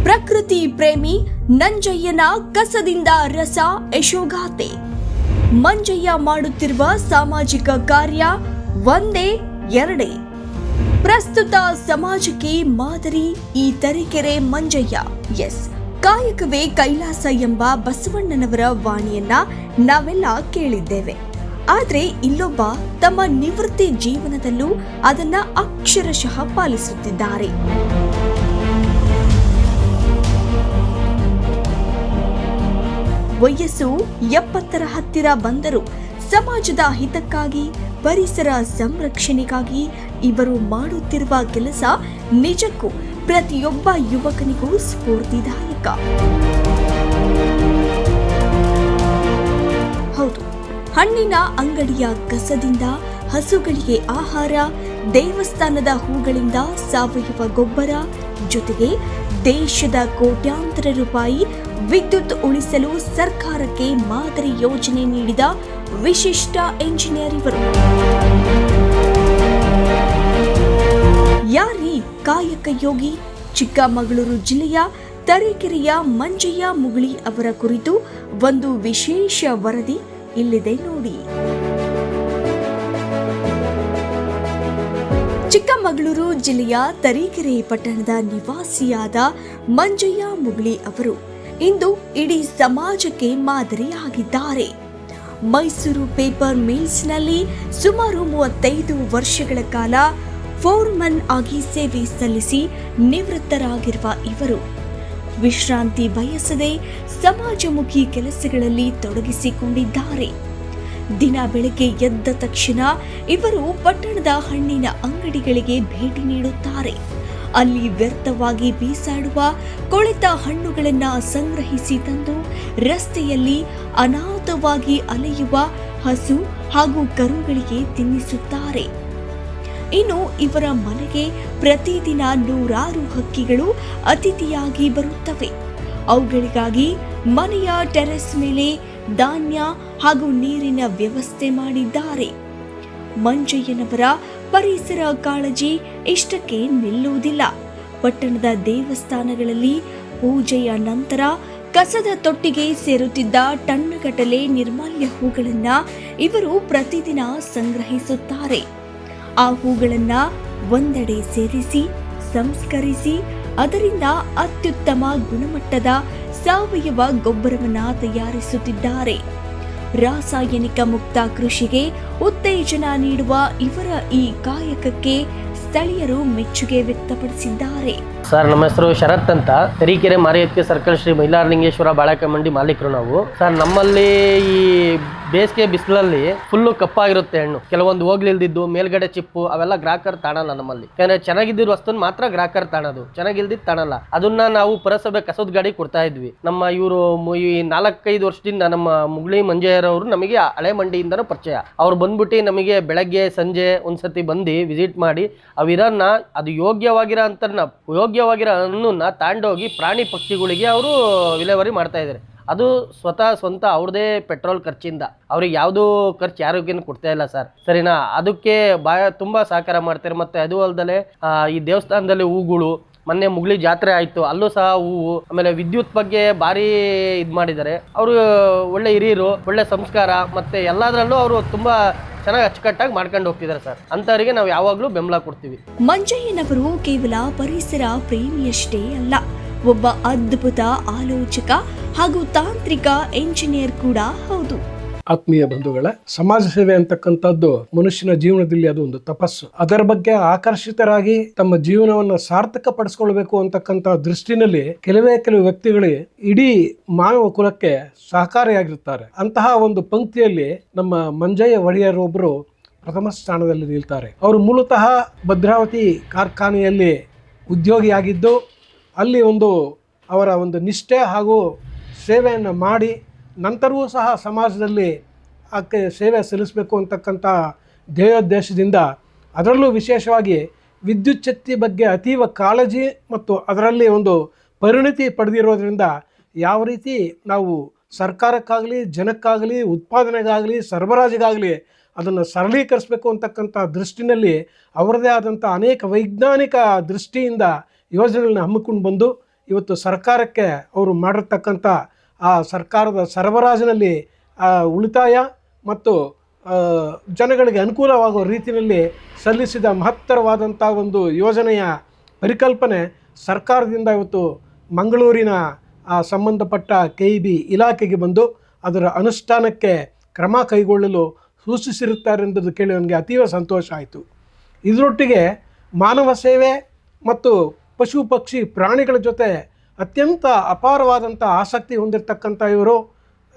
ಪ್ರಕೃತಿ ಪ್ರೇಮಿ ನಂಜಯ್ಯನ ಕಸದಿಂದ ರಸ ಯಶೋಗಾಥೆ. ಮಂಜಯ್ಯ ಮಾಡುತ್ತಿರುವ ಸಾಮಾಜಿಕ ಕಾರ್ಯ ಒಂದೇ ಎರಡೇ. ಪ್ರಸ್ತುತ ಸಮಾಜಕ್ಕೆ ಮಾದರಿ ಈ ತರೀಕೆರೆ ಮಂಜಯ್ಯ. ಎಸ್, ಕಾಯಕವೇ ಕೈಲಾಸ ಎಂಬ ಬಸವಣ್ಣನವರ ವಾಣಿಯನ್ನ ನಾವೆಲ್ಲ ಕೇಳಿದ್ದೇವೆ. ಆದ್ರೆ ಇಲ್ಲೊಬ್ಬ ತಮ್ಮ ನಿವೃತ್ತಿ ಜೀವನದಲ್ಲೂ ಅದನ್ನ ಅಕ್ಷರಶಃ ಪಾಲಿಸುತ್ತಿದ್ದಾರೆ. ವಯಸ್ಸು 70ರ ಹತ್ತಿರ ಬಂದರೂ ಸಮಾಜದ ಹಿತಕ್ಕಾಗಿ, ಪರಿಸರ ಸಂರಕ್ಷಣೆಗಾಗಿ ಇವರು ಮಾಡುತ್ತಿರುವ ಕೆಲಸ ನಿಜಕ್ಕೂ ಪ್ರತಿಯೊಬ್ಬ ಯುವಕನಿಗೂ ಸ್ಫೂರ್ತಿದಾಯಕ. ಹೌದು, ಹಣ್ಣಿನ ಅಂಗಡಿಯ ಕಸದಿಂದ ಹಸುಗಳಿಗೆ ಆಹಾರ, ದೇವಸ್ಥಾನದ ಹೂಗಳಿಂದ ಸಾವಯವ ಗೊಬ್ಬರ, ಜೊತೆಗೆ ದೇಶದ ಕೋಟ್ಯಾಂತರ ರೂಪಾಯಿ ವಿದ್ಯುತ್ ಉಳಿಸಲು ಸರ್ಕಾರಕ್ಕೆ ಮಾದರಿ ಯೋಜನೆ ನೀಡಿದ ವಿಶಿಷ್ಟ ಎಂಜಿನಿಯರ್ ಇವರು. ಯಾರೀ ಕಾಯಕ ಯೋಗಿ? ಚಿಕ್ಕಮಗಳೂರು ಜಿಲ್ಲೆಯ ತರೀಕೆರೆಯ ಮಂಜಯ್ಯ ಮುಗುಳಿ ಅವರ ಕುರಿತು ಒಂದು ವಿಶೇಷ ವರದಿ ಇಲ್ಲಿದೆ ನೋಡಿ. ಚಿಕ್ಕಮಗಳೂರು ಜಿಲ್ಲೆಯ ತರೀಕೆರೆ ಪಟ್ಟಣದ ನಿವಾಸಿಯಾದ ಮಂಜಯ್ಯ ಮುಗುಳಿ ಅವರು ಇಂದು ಇಡೀ ಸಮಾಜಕ್ಕೆ ಮಾದರಿಯಾಗಿದ್ದಾರೆ. ಮೈಸೂರು ಪೇಪರ್ ಮಿಲ್ಸ್ನಲ್ಲಿ ಸುಮಾರು 35 ವರ್ಷಗಳ ಕಾಲ ಫೋರ್ಮನ್ ಆಗಿ ಸೇವೆ ಸಲ್ಲಿಸಿ ನಿವೃತ್ತರಾಗಿರುವ ಇವರು ವಿಶ್ರಾಂತಿ ಬಯಸದೆ ಸಮಾಜಮುಖಿ ಕೆಲಸಗಳಲ್ಲಿ ತೊಡಗಿಸಿಕೊಂಡಿದ್ದಾರೆ. ದಿನ ಬೆಳಗ್ಗೆ ಎದ್ದ ತಕ್ಷಣ ಇವರು ಪಟ್ಟಣದ ಹಣ್ಣಿನ ಅಂಗಡಿಗಳಿಗೆ ಭೇಟಿ ನೀಡುತ್ತಾರೆ. ಅಲ್ಲಿ ವ್ಯರ್ಥವಾಗಿ ಬೀಸಾಡುವ ಕೊಳೆತ ಹಣ್ಣುಗಳನ್ನು ಸಂಗ್ರಹಿಸಿ ತಂದು ರಸ್ತೆಯಲ್ಲಿ ಅನಾಥವಾಗಿ ಅಲೆಯುವ ಹಸು ಹಾಗೂ ಕರುಗಳಿಗೆ ತಿನ್ನಿಸುತ್ತಾರೆ. ಇನ್ನು ಇವರ ಮನೆಗೆ ಪ್ರತಿದಿನ 100 ಹಕ್ಕಿಗಳು ಅತಿಥಿಯಾಗಿ ಬರುತ್ತವೆ. ಅವುಗಳಿಗಾಗಿ ಮನೆಯ ಟೆರೆಸ್ ಮೇಲೆ ಧಾನ್ಯ ಹಾಗೂ ನೀರಿನ ವ್ಯವಸ್ಥೆ ಮಾಡಿದ್ದಾರೆ. ಮಂಜಯ್ಯನವರ ಪರಿಸರ ಕಾಳಜಿ ಇಷ್ಟಕ್ಕೆ ನಿಲ್ಲುವುದಿಲ್ಲ. ಪಟ್ಟಣದ ದೇವಸ್ಥಾನಗಳಲ್ಲಿ ಪೂಜೆಯ ನಂತರ ಕಸದ ತೊಟ್ಟಿಗೆ ಸೇರುತ್ತಿದ್ದ ಟನ್ನುಗಟ್ಟಲೆ ನಿರ್ಮಾಲ್ಯ ಹೂಗಳನ್ನ ಇವರು ಪ್ರತಿದಿನ ಸಂಗ್ರಹಿಸುತ್ತಾರೆ. ಆ ಹೂಗಳನ್ನ ಒಂದೆಡೆ ಸೇರಿಸಿ ಸಂಸ್ಕರಿಸಿ ಅದರಿಂದ ಅತ್ಯುತ್ತಮ ಗುಣಮಟ್ಟದ ಸಾವಯವ ಗೊಬ್ಬರವನ್ನ ತಯಾರಿಸುತ್ತಿದ್ದಾರೆ. ರಾಸಾಯನಿಕ ಮುಕ್ತ ಕೃಷಿಗೆ ಉತ್ತೇಜನ ನೀಡುವ ಇವರ ಈ ಕಾಯಕಕ್ಕೆ ಸ್ಥಳೀಯರು ಮೆಚ್ಚುಗೆ ವ್ಯಕ್ತಪಡಿಸಿದ್ದಾರೆ. ಸರ್, ನಮ್ಮ ಹೆಸರು ಶರತ್ ಅಂತ, ತರೀಕೆರೆ ಮಾರಿಯತ್ತಿ ಸರ್ಕಲ್ ಶ್ರೀ ಮೈಲಾರಲಿಂಗೇಶ್ವರ ಬಾಳೆಕಾಯಿ ಮಂಡಿ ಮಾಲೀಕರು ನಾವು. ಸರ್, ನಮ್ಮಲ್ಲಿ ಈ ಬೇಸಿಗೆ ಬಿಸಿಲಲ್ಲಿ ಫುಲ್ಲು ಕಪ್ಪಾಗಿರುತ್ತೆ ಹಣ್ಣು. ಕೆಲವೊಂದು ಹೋಗ್ಲಿಲ್ದಿದ್ದು ಮೇಲ್ಗಡೆ ಚಿಪ್ಪು ಅವೆಲ್ಲ ಗ್ರಾಹಕರು ತಾಣಲ್ಲ ನಮ್ಮಲ್ಲಿ. ಯಾಕಂದ್ರೆ ಚೆನ್ನಾಗಿದ್ದಿರೋ ವಸ್ತುನ ಮಾತ್ರ ಗ್ರಾಹಕರು ತಾಣೋದು, ಚೆನ್ನಾಗಿಲ್ದಿದ್ದು ತಾಣಲ್ಲ. ಅದನ್ನ ನಾವು ಪುರಸಭೆ ಕಸದ ಗಾಡಿ ಕೊಡ್ತಾ ಇದ್ವಿ. ನಮ್ಮ ಇವರು ಈ 4-5 ವರ್ಷದಿಂದ ನಮ್ಮ ಮುಗುಳಿ ಮಂಜಯ್ಯರವರು ನಮಗೆ ಹಳೆ ಮಂಡಿಯಿಂದನೂ ಪರಿಚಯ. ಅವ್ರು ಬಂದ್ಬಿಟ್ಟು ನಮಗೆ ಬೆಳಗ್ಗೆ ಸಂಜೆ ಒಂದ್ಸತಿ ಬಂದು ವಿಸಿಟ್ ಮಾಡಿ ಅವಿರನ್ನ ಅದು ಯೋಗ್ಯವಾಗಿರೋ ಹಣ್ಣನ್ನ ತಾಂಡೋಗಿ ಪ್ರಾಣಿ ಪಕ್ಷಿಗಳಿಗೆ ಅವರು ವಿಲೇವಾರಿ ಮಾಡ್ತಾ ಇದ್ದಾರೆ. ಅದು ಸ್ವಂತ ಅವ್ರದೇ ಪೆಟ್ರೋಲ್ ಖರ್ಚಿಂದ. ಅವ್ರಿಗೆ ಯಾವುದೂ ಖರ್ಚು ಯಾರಿಗೇನು ಕೊಡ್ತಾ ಇಲ್ಲ ಸರ್, ಸರಿನಾ? ಅದಕ್ಕೆ ತುಂಬ ಸಹಕಾರ ಮಾಡ್ತಾರೆ. ಮತ್ತು ಅದು ಅಲ್ದಲೆ ಈ ದೇವಸ್ಥಾನದಲ್ಲಿ ಹೂಗಳು, ಮೊನ್ನೆ ಮುಗುಳಿ ಜಾತ್ರೆ ಆಯಿತು, ಅಲ್ಲೂ ಸಹ ಹೂವು. ಆಮೇಲೆ ವಿದ್ಯುತ್ ಬಗ್ಗೆ ಭಾರಿ ಇದು ಮಾಡಿದ್ದಾರೆ. ಅವರು ಒಳ್ಳೆ ಹಿರಿಯರು, ಒಳ್ಳೆ ಸಂಸ್ಕಾರ, ಮತ್ತು ಎಲ್ಲದರಲ್ಲೂ ಅವರು ತುಂಬ ಚೆನ್ನಾಗಿ ಅಚ್ಚುಕಟ್ಟಾಗಿ ಮಾಡ್ಕೊಂಡು ಹೋಗ್ತಿದ್ದಾರೆ ಸರ್. ಅಂಥವರಿಗೆ ನಾವು ಯಾವಾಗಲೂ ಬೆಂಬಲ ಕೊಡ್ತೀವಿ. ಮಂಜಯ್ಯನವರು ಕೇವಲ ಪರಿಸರ ಪ್ರೇಮಿಯಷ್ಟೇ ಅಲ್ಲ, ಒಬ್ಬ ಅದ್ಭುತ ಆಲೋಚಕ ಹಾಗೂ ತಾಂತ್ರಿಕ ಎಂಜಿನಿಯರ್ ಕೂಡ ಹೌದು. ಆತ್ಮೀಯ ಬಂಧುಗಳ, ಸಮಾಜ ಸೇವೆ ಅಂತಕ್ಕಂಥದ್ದು ಮನುಷ್ಯನ ಜೀವನದಲ್ಲಿ ಅದು ಒಂದು ತಪಸ್ಸು. ಅದರ ಬಗ್ಗೆ ಆಕರ್ಷಿತರಾಗಿ ತಮ್ಮ ಜೀವನವನ್ನು ಸಾರ್ಥಕ ಪಡಿಸ್ಕೊಳ್ಬೇಕು ಅಂತಕ್ಕಂಥ ದೃಷ್ಟಿನಲ್ಲಿ ಕೆಲವು ವ್ಯಕ್ತಿಗಳಿಗೆ ಇಡೀ ಮಾನವ ಕುಲಕ್ಕೆ ಸಹಕಾರಿಯಾಗಿರ್ತಾರೆ. ಅಂತಹ ಒಂದು ಪಂಕ್ತಿಯಲ್ಲಿ ನಮ್ಮ ಮಂಜಯ್ಯ ಒಡೆಯರ್ ಒಬ್ಬರು ಪ್ರಥಮ ಸ್ಥಾನದಲ್ಲಿ ನಿಲ್ತಾರೆ. ಅವರು ಮೂಲತಃ ಭದ್ರಾವತಿ ಕಾರ್ಖಾನೆಯಲ್ಲಿ ಉದ್ಯೋಗಿಯಾಗಿದ್ದು ಅಲ್ಲಿ ಅವರ ಒಂದು ನಿಷ್ಠೆ ಹಾಗೂ ಸೇವೆಯನ್ನು ಮಾಡಿ ನಂತರವೂ ಸಹ ಸಮಾಜದಲ್ಲಿ ಆಕೆ ಸೇವೆ ಸಲ್ಲಿಸಬೇಕು ಅಂತಕ್ಕಂಥ ಧ್ಯೇಯೋದ್ದೇಶದಿಂದ, ಅದರಲ್ಲೂ ವಿಶೇಷವಾಗಿ ವಿದ್ಯುತ್ ಶಕ್ತಿ ಬಗ್ಗೆ ಅತೀವ ಕಾಳಜಿ ಮತ್ತು ಅದರಲ್ಲಿ ಒಂದು ಪರಿಣಿತಿ ಪಡೆದಿರೋದ್ರಿಂದ ಯಾವ ರೀತಿ ನಾವು ಸರ್ಕಾರಕ್ಕಾಗಲಿ, ಜನಕ್ಕಾಗಲಿ, ಉತ್ಪಾದನೆಗಾಗಲಿ, ಸರಬರಾಜಿಗಾಗಲಿ ಅದನ್ನು ಸರಳೀಕರಿಸಬೇಕು ಅಂತಕ್ಕಂಥ ದೃಷ್ಟಿನಲ್ಲಿ ಅವರದೇ ಆದಂಥ ಅನೇಕ ವೈಜ್ಞಾನಿಕ ದೃಷ್ಟಿಯಿಂದ ಯೋಜನೆಗಳನ್ನ ಹಮ್ಮಿಕೊಂಡು ಬಂದು ಇವತ್ತು ಸರ್ಕಾರಕ್ಕೆ ಅವರು ಮಾಡಿರ್ತಕ್ಕಂಥ ಆ ಸರ್ಕಾರದ ಸರಬರಾಜಿನಲ್ಲಿ ಉಳಿತಾಯ ಮತ್ತು ಜನಗಳಿಗೆ ಅನುಕೂಲವಾಗುವ ರೀತಿಯಲ್ಲಿ ಸಲ್ಲಿಸಿದ ಮಹತ್ತರವಾದಂಥ ಒಂದು ಯೋಜನೆಯ ಪರಿಕಲ್ಪನೆ ಸರ್ಕಾರದಿಂದ ಇವತ್ತು ಮಂಗಳೂರಿನ ಸಂಬಂಧಪಟ್ಟ KEB ಇಲಾಖೆಗೆ ಬಂದು ಅದರ ಅನುಷ್ಠಾನಕ್ಕೆ ಕ್ರಮ ಕೈಗೊಳ್ಳಲು ಸೂಚಿಸಿರುತ್ತಾರೆ ಎಂಬುದು ಕೇಳಿ ನನಗೆ ಅತೀವ ಸಂತೋಷ ಆಯಿತು. ಇದರೊಟ್ಟಿಗೆ ಮಾನವ ಸೇವೆ ಮತ್ತು ಪಶು ಪಕ್ಷಿ ಪ್ರಾಣಿಗಳ ಜೊತೆ ಅತ್ಯಂತ ಅಪಾರವಾದಂಥ ಆಸಕ್ತಿ ಹೊಂದಿರತಕ್ಕಂಥ ಇವರು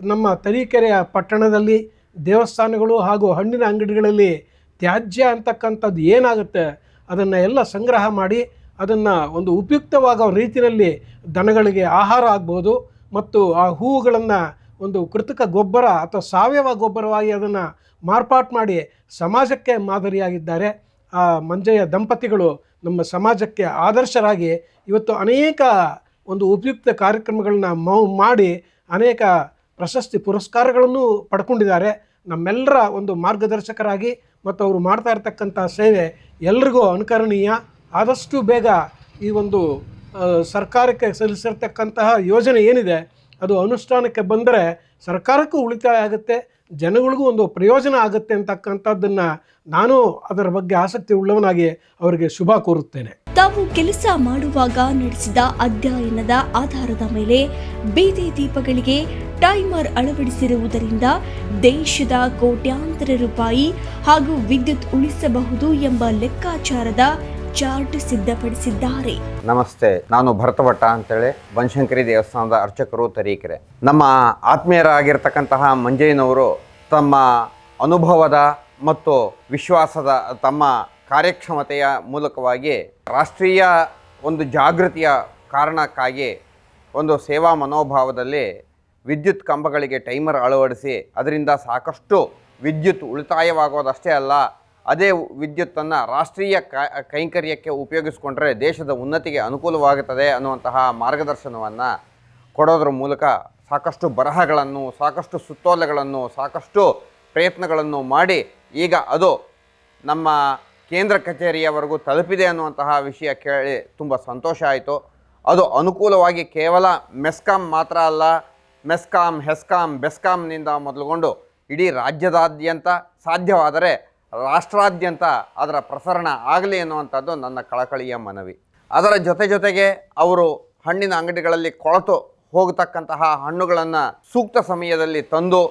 ನಮ್ಮ ತರೀಕೆರೆಯ ಪಟ್ಟಣದಲ್ಲಿ ದೇವಸ್ಥಾನಗಳು ಹಾಗೂ ಹಣ್ಣಿನ ಅಂಗಡಿಗಳಲ್ಲಿ ತ್ಯಾಜ್ಯ ಅಂತಕ್ಕಂಥದ್ದು ಏನಾಗುತ್ತೆ ಅದನ್ನು ಎಲ್ಲ ಸಂಗ್ರಹ ಮಾಡಿ ಅದನ್ನು ಒಂದು ಉಪಯುಕ್ತವಾಗೋ ರೀತಿಯಲ್ಲಿ ದನಗಳಿಗೆ ಆಹಾರ ಆಗ್ಬೋದು ಮತ್ತು ಆ ಹೂವುಗಳನ್ನು ಒಂದು ಕೃತಕ ಗೊಬ್ಬರ ಅಥವಾ ಸಾವಯವ ಗೊಬ್ಬರವಾಗಿ ಅದನ್ನು ಮಾರ್ಪಾಟು ಮಾಡಿ ಸಮಾಜಕ್ಕೆ ಮಾದರಿಯಾಗಿದ್ದಾರೆ. ಆ ಮಂಜಯ್ಯ ದಂಪತಿಗಳು ನಮ್ಮ ಸಮಾಜಕ್ಕೆ ಆದರ್ಶರಾಗಿ ಇವತ್ತು ಅನೇಕ ಒಂದು ಉಪಯುಕ್ತ ಕಾರ್ಯಕ್ರಮಗಳನ್ನ ಮಾಡಿ ಅನೇಕ ಪ್ರಶಸ್ತಿ ಪುರಸ್ಕಾರಗಳನ್ನು ಪಡ್ಕೊಂಡಿದ್ದಾರೆ. ನಮ್ಮೆಲ್ಲರ ಒಂದು ಮಾರ್ಗದರ್ಶಕರಾಗಿ ಮತ್ತು ಅವರು ಮಾಡ್ತಾ ಇರ್ತಕ್ಕಂಥ ಸೇವೆ ಎಲ್ರಿಗೂ ಅನುಕರಣೀಯ. ಆದಷ್ಟು ಬೇಗ ಈ ಒಂದು ಸರ್ಕಾರಕ್ಕೆ ಸಲ್ಲಿಸಿರ್ತಕ್ಕಂತಹ ಯೋಜನೆ ಏನಿದೆ ಅದು ಅನುಷ್ಠಾನಕ್ಕೆ ಬಂದರೆ ಸರ್ಕಾರಕ್ಕೂ ಉಳಿತಾಯ ಆಗುತ್ತೆ, ಜನಗಳಿಗೂ ಒಂದು ಪ್ರಯೋಜನ ಆಗುತ್ತೆ ಅಂತಕ್ಕಂಥದ್ದನ್ನು ನಾನು ಅದರ ಬಗ್ಗೆ ಆಸಕ್ತಿ ಉಳ್ಳವನಾಗಿ ಅವರಿಗೆ ಶುಭ ಕೋರುತ್ತೇನೆ. ತಾವು ಕೆಲಸ ಮಾಡುವಾಗ ನಡೆಸಿದ ಅಧ್ಯಯನದ ಆಧಾರದ ಮೇಲೆ ಬೀದಿ ದೀಪಗಳಿಗೆ ಟೈಮರ್ ಅಳವಡಿಸಿರುವುದರಿಂದ ದೇಶದ ಕೋಟ್ಯಾಂತರ ರೂಪಾಯಿ ಹಾಗೂ ವಿದ್ಯುತ್ ಉಳಿಸಬಹುದು ಎಂಬ ಲೆಕ್ಕಾಚಾರದ ಚಾರ್ಟ್ ಸಿದ್ಧಪಡಿಸಿದ್ದಾರೆ. ನಮಸ್ತೆ, ನಾನು ಭರತಭಟ್ಟ ಅಂತೇಳಿ ಬನಶಂಕರಿ ದೇವಸ್ಥಾನದ ಅರ್ಚಕರು ತರೀಕೆರೆ. ನಮ್ಮ ಆತ್ಮೀಯರಾಗಿರ್ತಕ್ಕಂತಹ ಮಂಜಯ್ಯನವರು ತಮ್ಮ ಅನುಭವದ ಮತ್ತು ವಿಶ್ವಾಸದ ತಮ್ಮ ಕಾರ್ಯಕ್ಷಮತೆಯ ಮೂಲಕವಾಗಿ ರಾಷ್ಟ್ರೀಯ ಒಂದು ಜಾಗೃತಿಯ ಕಾರಣಕ್ಕಾಗಿ ಒಂದು ಸೇವಾ ಮನೋಭಾವದಲ್ಲಿ ವಿದ್ಯುತ್ ಕಂಬಗಳಿಗೆ ಟೈಮರ್ ಅಳವಡಿಸಿ ಅದರಿಂದ ಸಾಕಷ್ಟು ವಿದ್ಯುತ್ ಉಳಿತಾಯವಾಗೋದಷ್ಟೇ ಅಲ್ಲ, ಅದೇ ವಿದ್ಯುತ್ತನ್ನು ರಾಷ್ಟ್ರೀಯ ಕೈಂಕರ್ಯಕ್ಕೆ ಉಪಯೋಗಿಸಿಕೊಂಡ್ರೆ ದೇಶದ ಉನ್ನತಿಗೆ ಅನುಕೂಲವಾಗುತ್ತದೆ ಅನ್ನುವಂತಹ ಮಾರ್ಗದರ್ಶನವನ್ನು ಕೊಡೋದ್ರ ಮೂಲಕ ಸಾಕಷ್ಟು ಬರಹಗಳನ್ನು, ಸಾಕಷ್ಟು ಸುತ್ತೋಲೆಗಳನ್ನು, ಸಾಕಷ್ಟು ಪ್ರಯತ್ನಗಳನ್ನು ಮಾಡಿ ಈಗ ಅದು ನಮ್ಮ ಕೇಂದ್ರ ಕಚೇರಿಯವರೆಗೂ ತಲುಪಿದೆ ಅನ್ನುವಂತಹ ವಿಷಯ ಕೇಳಿ ತುಂಬ ಸಂತೋಷ ಆಯಿತು. ಅದು ಅನುಕೂಲವಾಗಿ ಕೇವಲ ಮೆಸ್ಕಾಂ ಮಾತ್ರ ಅಲ್ಲ, ಮೆಸ್ಕಾಂ, ಹೆಸ್ಕಾಂ, ಬೆಸ್ಕಾಂನಿಂದ ಮೊದಲುಗೊಂಡು ಇಡೀ ರಾಜ್ಯದಾದ್ಯಂತ ಸಾಧ್ಯವಾದರೆ ರಾಷ್ಟ್ರಾದ್ಯಂತ ಅದರ ಪ್ರಸರಣ ಆಗಲಿ ಎನ್ನುವಂಥದ್ದು ನನ್ನ ಕಳಕಳಿಯ ಮನವಿ. ಅದರ ಜೊತೆಗೆ ಅವರು ಹಣ್ಣಿನ ಅಂಗಡಿಗಳಲ್ಲಿ ಕೊಳೆತು ಹೋಗತಕ್ಕಂತಹ ಹಣ್ಣುಗಳನ್ನು ಸೂಕ್ತ ಸಮಯದಲ್ಲಿ ತಂದು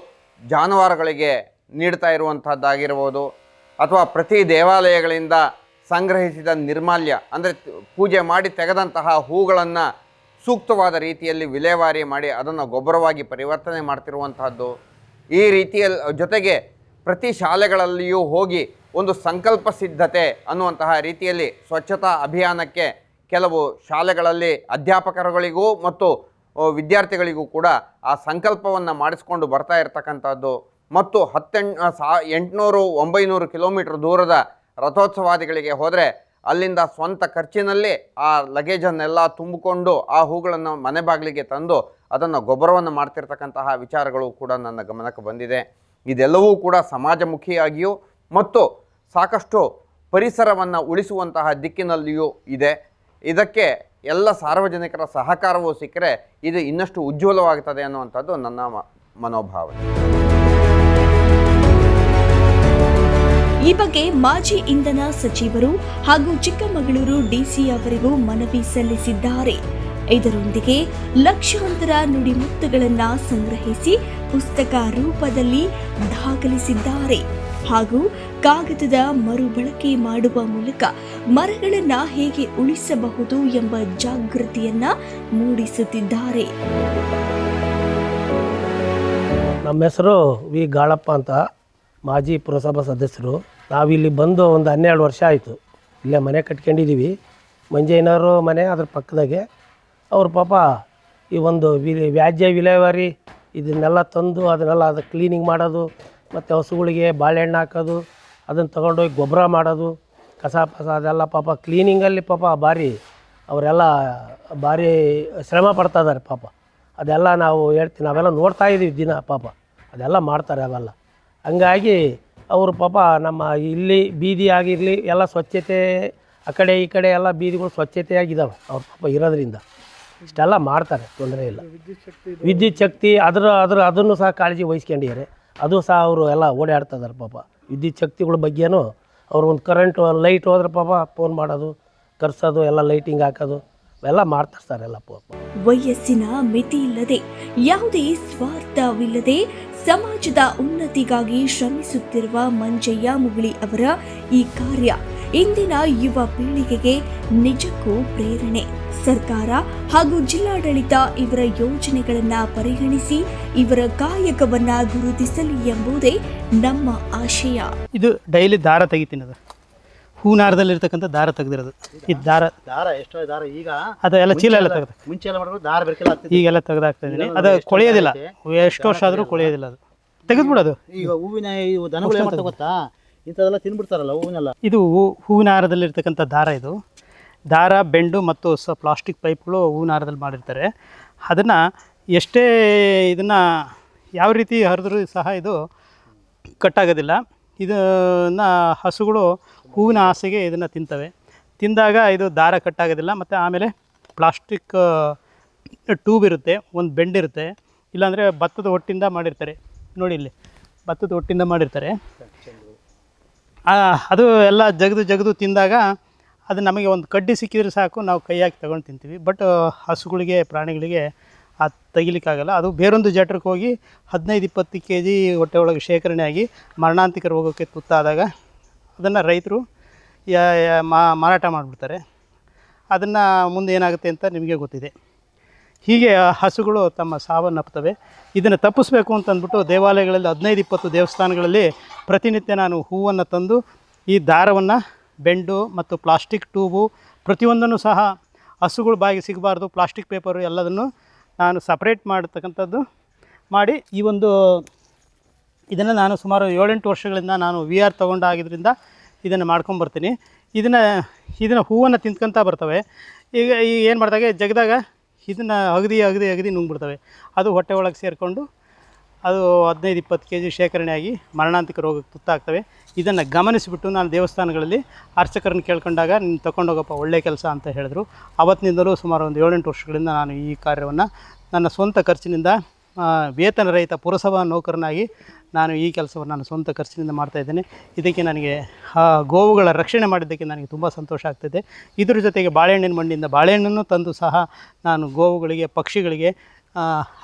ಜಾನುವಾರುಗಳಿಗೆ ನೀಡ್ತಾ ಇರುವಂಥದ್ದಾಗಿರ್ಬೋದು, ಅಥವಾ ಪ್ರತಿ ದೇವಾಲಯಗಳಿಂದ ಸಂಗ್ರಹಿಸಿದ ನಿರ್ಮಾಲ್ಯ ಅಂದರೆ ಪೂಜೆ ಮಾಡಿ ತೆಗೆದಂತಹ ಹೂಗಳನ್ನು ಸೂಕ್ತವಾದ ರೀತಿಯಲ್ಲಿ ವಿಲೇವಾರಿ ಮಾಡಿ ಅದನ್ನು ಗೊಬ್ಬರವಾಗಿ ಪರಿವರ್ತನೆ ಮಾಡ್ತಿರುವಂತಹದ್ದು. ಈ ರೀತಿಯ ಜೊತೆಗೆ ಪ್ರತಿ ಶಾಲೆಗಳಲ್ಲಿಯೂ ಹೋಗಿ ಒಂದು ಸಂಕಲ್ಪ ಸಿದ್ಧತೆ ಅನ್ನುವಂತಹ ರೀತಿಯಲ್ಲಿ ಸ್ವಚ್ಛತಾ ಅಭಿಯಾನಕ್ಕೆ ಕೆಲವು ಶಾಲೆಗಳಲ್ಲಿ ಅಧ್ಯಾಪಕರುಗಳಿಗೂ ಮತ್ತು ವಿದ್ಯಾರ್ಥಿಗಳಿಗೂ ಕೂಡ ಆ ಸಂಕಲ್ಪವನ್ನು ಮಾಡಿಸ್ಕೊಂಡು ಬರ್ತಾ ಇರತಕ್ಕಂಥದ್ದು. ಮತ್ತು 800-900 ಕಿಲೋಮೀಟರ್ ದೂರದ ರಥೋತ್ಸವಾದಿಗಳಿಗೆ ಹೋದರೆ ಅಲ್ಲಿಂದ ಸ್ವಂತ ಖರ್ಚಿನಲ್ಲಿ ಆ ಲಗೇಜನ್ನೆಲ್ಲ ತುಂಬಿಕೊಂಡು ಆ ಹೂಗಳನ್ನು ಮನೆ ಬಾಗಿಲಿಗೆ ತಂದು ಅದನ್ನು ಗೊಬ್ಬರವನ್ನು ಮಾಡ್ತಿರ್ತಕ್ಕಂತಹ ವಿಚಾರಗಳು ಕೂಡ ನನ್ನ ಗಮನಕ್ಕೆ ಬಂದಿದೆ. ಇದೆಲ್ಲವೂ ಕೂಡ ಸಮಾಜಮುಖಿಯಾಗಿಯೂ ಮತ್ತು ಸಾಕಷ್ಟು ಪರಿಸರವನ್ನು ಉಳಿಸುವಂತಹ ದಿಕ್ಕಿನಲ್ಲಿಯೂ ಇದೆ. ಇದಕ್ಕೆ ಎಲ್ಲ ಸಾರ್ವಜನಿಕರ ಸಹಕಾರವೂ ಸಿಕ್ಕರೆ ಇದು ಇನ್ನಷ್ಟು ಉಜ್ವಲವಾಗುತ್ತದೆ ಅನ್ನುವಂಥದ್ದು ನನ್ನ ಮನೋಭಾವನೆ. ಈ ಬಗ್ಗೆ ಮಾಜಿ ಇಂಧನ ಸಚಿವರು ಹಾಗೂ ಚಿಕ್ಕಮಗಳೂರು ಡಿಸಿ ಅವರಿಗೂ ಮನವಿ ಸಲ್ಲಿಸಿದ್ದಾರೆ. ಇದರೊಂದಿಗೆ ಲಕ್ಷಾಂತರ ನುಡಿಮುತ್ತುಗಳನ್ನು ಸಂಗ್ರಹಿಸಿ ಪುಸ್ತಕ ರೂಪದಲ್ಲಿ ದಾಖಲಿಸಿದ್ದಾರೆ ಹಾಗೂ ಕಾಗದದ ಮರುಬಳಕೆ ಮಾಡುವ ಮೂಲಕ ಮರಗಳನ್ನು ಹೇಗೆ ಉಳಿಸಬಹುದು ಎಂಬ ಜಾಗೃತಿಯನ್ನ ಮೂಡಿಸುತ್ತಿದ್ದಾರೆ. ನಮ್ಮ ಹೆಸರು ವಿ ಗಾಳಪ್ಪ ಅಂತ, ಮಾಜಿ ಪುರಸಭಾ ಸದಸ್ಯರು. ನಾವಿಲ್ಲಿ ಬಂದು ಒಂದು 12 ವರ್ಷ ಆಯಿತು. ಇಲ್ಲೇ ಮನೆ ಕಟ್ಕೊಂಡಿದ್ದೀವಿ. ಮಂಜಯ್ಯನವರು ಮನೆ ಅದ್ರ ಪಕ್ಕದಾಗೆ. ಅವ್ರ ಪಾಪ ಈ ಒಂದು ವ್ಯಾಜ್ಯ ವಿಲೇವಾರಿ ಇದನ್ನೆಲ್ಲ ತಂದು ಅದು ಕ್ಲೀನಿಂಗ್ ಮಾಡೋದು, ಮತ್ತು ಹಸುಗಳಿಗೆ ಬಾಳೆಹಣ್ಣು ಹಾಕೋದು, ಅದನ್ನು ತೊಗೊಂಡೋಗಿ ಗೊಬ್ಬರ ಮಾಡೋದು, ಕಸ ಅದೆಲ್ಲ ಪಾಪ ಕ್ಲೀನಿಂಗಲ್ಲಿ ಪಾಪ ಅವರೆಲ್ಲ ಭಾರಿ ಶ್ರಮ ಪಡ್ತಾ ಇದ್ದಾರೆ ಪಾಪ. ಅದೆಲ್ಲ ನಾವು ಹೇಳ್ತೀವಿ, ನಾವೆಲ್ಲ ನೋಡ್ತಾ ಇದ್ದೀವಿ ದಿನ ಪಾಪ ಅದೆಲ್ಲ ಮಾಡ್ತಾರೆ ಅವೆಲ್ಲ. ಹಂಗಾಗಿ ಅವರು ಪಾಪ ನಮ್ಮ ಇಲ್ಲಿ ಬೀದಿ ಆಗಿರಲಿ ಎಲ್ಲ ಸ್ವಚ್ಛತೆ, ಆ ಕಡೆ ಈ ಕಡೆ ಎಲ್ಲ ಬೀದಿಗಳು ಸ್ವಚ್ಛತೆಯಾಗಿದ್ದಾವೆ ಅವ್ರ ಪಾಪ ಇರೋದ್ರಿಂದ. ಇಷ್ಟೆಲ್ಲ ಮಾಡ್ತಾರೆ, ತೊಂದರೆ ಇಲ್ಲ. ವಿದ್ಯುತ್ ಶಕ್ತಿ ಅದನ್ನು ಸಹ ಕಾಳಜಿ ವಹಿಸ್ಕೊಂಡಿದ್ದಾರೆ. ಅದು ಸಹ ಅವರು ಎಲ್ಲ ಓಡಾಡ್ತಾ ಇದ್ದಾರೆ ಪಾಪ. ವಿದ್ಯುತ್ ಶಕ್ತಿಗಳ ಬಗ್ಗೆನೂ ಅವರು ಒಂದು ಕರೆಂಟು ಲೈಟ್ ಹೋದ್ರೆ ಪಾಪ ಫೋನ್ ಮಾಡೋದು, ಕರ್ಸೋದು, ಎಲ್ಲ ಲೈಟಿಂಗ್ ಹಾಕೋದು ಎಲ್ಲ ಮಾಡ್ತಾರೆ ಎಲ್ಲ ಪಾಪ. ವಯಸ್ಸಿನ ಮಿತಿ ಇಲ್ಲದೆ ಯಾವುದೇ ಸ್ವಾರ್ಥವಿಲ್ಲದೆ ಸಮಾಜದ ಉನ್ನತಿಗಾಗಿ ಶ್ರಮಿಸುತ್ತಿರುವ ಮಂಜಯ್ಯ ಮುಗುಳಿ ಅವರ ಈ ಕಾರ್ಯ ಇಂದಿನ ಯುವ ಪೀಳಿಗೆಗೆ ನಿಜಕ್ಕೂ ಪ್ರೇರಣೆ. ಸರ್ಕಾರ ಹಾಗೂ ಜಿಲ್ಲಾಡಳಿತ ಇವರ ಯೋಜನೆಗಳನ್ನ ಪರಿಗಣಿಸಿ ಇವರ ಕಾಯಕವನ್ನ ಗುರುತಿಸಲಿ ಎಂಬುದೇ ನಮ್ಮ ಆಶಯ. ಇದು ಡೈಲಿ ದಾರ ತೆಗಿತೀನಿ, ಅದು ಹೂನಾರದಲ್ಲಿರ್ತಕ್ಕಂಥ ದಾರ ತೆಗೆದಿರೋದು. ಇದು ದಾರ ಎಷ್ಟೋ ದಾರ ಈಗ ಅದೆಲ್ಲ ಚೀಲ ಎಲ್ಲ ತೆಗೆದು ಮುಂಚೆ ಎಲ್ಲ ಮಾಡೋದು ದಾರ ಬೇಕಲ್ಲ, ಈಗೆಲ್ಲ ತೆಗೆದಾಕ್ತಾ ಇದ್ದೀನಿ. ಅದು ಕೊಳೆಯೋದಿಲ್ಲ, ಎಷ್ಟು ವರ್ಷ ಆದರೂ ಕೊಳೆಯೋದಿಲ್ಲ. ಅದು ತೆಗೆದ್ಬಿಡೋದು. ಈಗ ಹೂವಿನ ದನಗಳು ಏನು ಮಾಡ್ತಾ ಗೊತ್ತಾ, ಇಂಥದ್ದೆಲ್ಲ ತಿನ್ಬಿಡ್ತಾರಲ್ಲ ಹೂವಿನೆಲ್ಲ. ಇದು ಹೂವಿನ ಹಾರದಲ್ಲಿರ್ತಕ್ಕಂಥ ದಾರ. ಇದು ದಾರ, ಬೆಂಡು ಮತ್ತು ಪ್ಲಾಸ್ಟಿಕ್ ಪೈಪ್ಗಳು ಹೂವಿನ ಹಾರದಲ್ಲಿ ಮಾಡಿರ್ತಾರೆ. ಅದನ್ನು ಎಷ್ಟೇ ಇದನ್ನು ಯಾವ ರೀತಿ ಹರಿದ್ರೂ ಸಹ ಇದು ಕಟ್ಟಾಗೋದಿಲ್ಲ. ಇದನ್ನು ಹಸುಗಳು ಹೂವಿನ ಆಸೆಗೆ ಇದನ್ನು ತಿಂತವೆ. ತಿಂದಾಗ ಇದು ದಾರ ಕಟ್ಟಾಗೋದಿಲ್ಲ. ಮತ್ತು ಆಮೇಲೆ ಪ್ಲಾಸ್ಟಿಕ್ ಟ್ಯೂಬ್ ಇರುತ್ತೆ, ಒಂದು ಬೆಂಡಿರುತ್ತೆ. ಇಲ್ಲಾಂದರೆ ಭತ್ತದ ಹೊಟ್ಟಿಂದ ಮಾಡಿರ್ತಾರೆ ನೋಡಿ, ಇಲ್ಲಿ ಭತ್ತದ ಹೊಟ್ಟಿಂದ ಮಾಡಿರ್ತಾರೆ. ಅದು ಎಲ್ಲ ಜಗದು ತಿಂದಾಗ ಅದು ನಮಗೆ ಒಂದು ಕಡ್ಡಿ ಸಿಕ್ಕಿದ್ರೆ ಸಾಕು, ನಾವು ಕೈ ಹಾಕಿ ತಗೊಂಡು ತಿಂತೀವಿ. ಬಟ್ ಹಸುಗಳಿಗೆ, ಪ್ರಾಣಿಗಳಿಗೆ ಅದು ತೆಗಿಲಿಕ್ಕಾಗಲ್ಲ. ಅದು ಬೇರೊಂದು ಜಠರಕ್ಕೆ ಹೋಗಿ 15-20 kg ಹೊಟ್ಟೆ ಒಳಗೆ ಶೇಖರಣೆ ಆಗಿ ಮರಣಾಂತಿಕ ರೋಗಕ್ಕೆ ತುತ್ತಾದಾಗ ಅದನ್ನು ರೈತರು ಮಾರಾಟ ಮಾಡಿಬಿಡ್ತಾರೆ. ಅದನ್ನು ಮುಂದೆ ಏನಾಗುತ್ತೆ ಅಂತ ನಿಮಗೆ ಗೊತ್ತಿದೆ. ಹೀಗೆ ಹಸುಗಳು ತಮ್ಮ ಸಾವನ್ನಪ್ಪುತ್ತವೆ. ಇದನ್ನು ತಪ್ಪಿಸ್ಬೇಕು ಅಂತಂದ್ಬಿಟ್ಟು ದೇವಾಲಯಗಳಲ್ಲಿ 15-20 ದೇವಸ್ಥಾನಗಳಲ್ಲಿ ಪ್ರತಿನಿತ್ಯ ನಾನು ಹೂವನ್ನು ತಂದು ಈ ದಾರವನ್ನು, ಬೆಂಡು ಮತ್ತು ಪ್ಲಾಸ್ಟಿಕ್ ಟ್ಯೂಬು ಪ್ರತಿಯೊಂದನ್ನು ಸಹ ಹಸುಗಳು ಬಾಯಿಗೆ ಸಿಗಬಾರ್ದು, ಪ್ಲಾಸ್ಟಿಕ್ ಪೇಪರು ಎಲ್ಲದನ್ನು ನಾನು ಸಪ್ರೇಟ್ ಮಾಡತಕ್ಕಂಥದ್ದು ಮಾಡಿ ಈ ಒಂದು ಇದನ್ನು ನಾನು ಸುಮಾರು 7-8 ವರ್ಷಗಳಿಂದ ನಾನು VR ತೊಗೊಂಡಾಗಿದ್ದರಿಂದ ಇದನ್ನು ಮಾಡ್ಕೊಂಬರ್ತೀನಿ. ಇದನ್ನು ಹೂವನ್ನು ತಿಂದ್ಕೊಂತ ಬರ್ತವೆ. ಈಗ ಏನು ಮಾಡಿದಾಗ ಜಗದಾಗ ಇದನ್ನು ಅಗದಿ ನುಂಗ್ಬಿಡ್ತವೆ. ಅದು ಹೊಟ್ಟೆ ಒಳಗೆ ಸೇರಿಕೊಂಡು ಅದು 15-20 kg ಶೇಖರಣೆಯಾಗಿ ಮರಣಾಂತಿಕ ರೋಗಕ್ಕೆ ತುತ್ತಾಗ್ತವೆ. ಇದನ್ನು ಗಮನಿಸಿಬಿಟ್ಟು ನಾನು ದೇವಸ್ಥಾನಗಳಲ್ಲಿ ಅರ್ಚಕರನ್ನು ಕೇಳ್ಕೊಂಡಾಗ ನೀನು ತಗೊಂಡೋಗಪ್ಪ, ಒಳ್ಳೆಯ ಕೆಲಸ ಅಂತ ಹೇಳಿದ್ರು. ಅವತ್ತಿನಿಂದಲೂ ಸುಮಾರು ಒಂದು 7-8 ವರ್ಷಗಳಿಂದ ನಾನು ಈ ಕಾರ್ಯವನ್ನು ನನ್ನ ಸ್ವಂತ ಖರ್ಚಿನಿಂದ, ವೇತನ ರಹಿತ ಪುರಸಭಾ ನೌಕರನಾಗಿ ನಾನು ಈ ಕೆಲಸವನ್ನು ನನ್ನ ಸ್ವಂತ ಖರ್ಚಿನಿಂದ ಮಾಡ್ತಾಯಿದ್ದೇನೆ. ಇದಕ್ಕೆ ನನಗೆ ಗೋವುಗಳ ರಕ್ಷಣೆ ಮಾಡಿದ್ದಕ್ಕೆ ನನಗೆ ತುಂಬ ಸಂತೋಷ ಆಗ್ತಿದೆ. ಇದ್ರ ಜೊತೆಗೆ ಬಾಳೆಹಣ್ಣಿನ ಮಂಡಿಯಿಂದ ಬಾಳೆಹಣ್ಣನ್ನು ತಂದು ಸಹ ನಾನು ಗೋವುಗಳಿಗೆ, ಪಕ್ಷಿಗಳಿಗೆ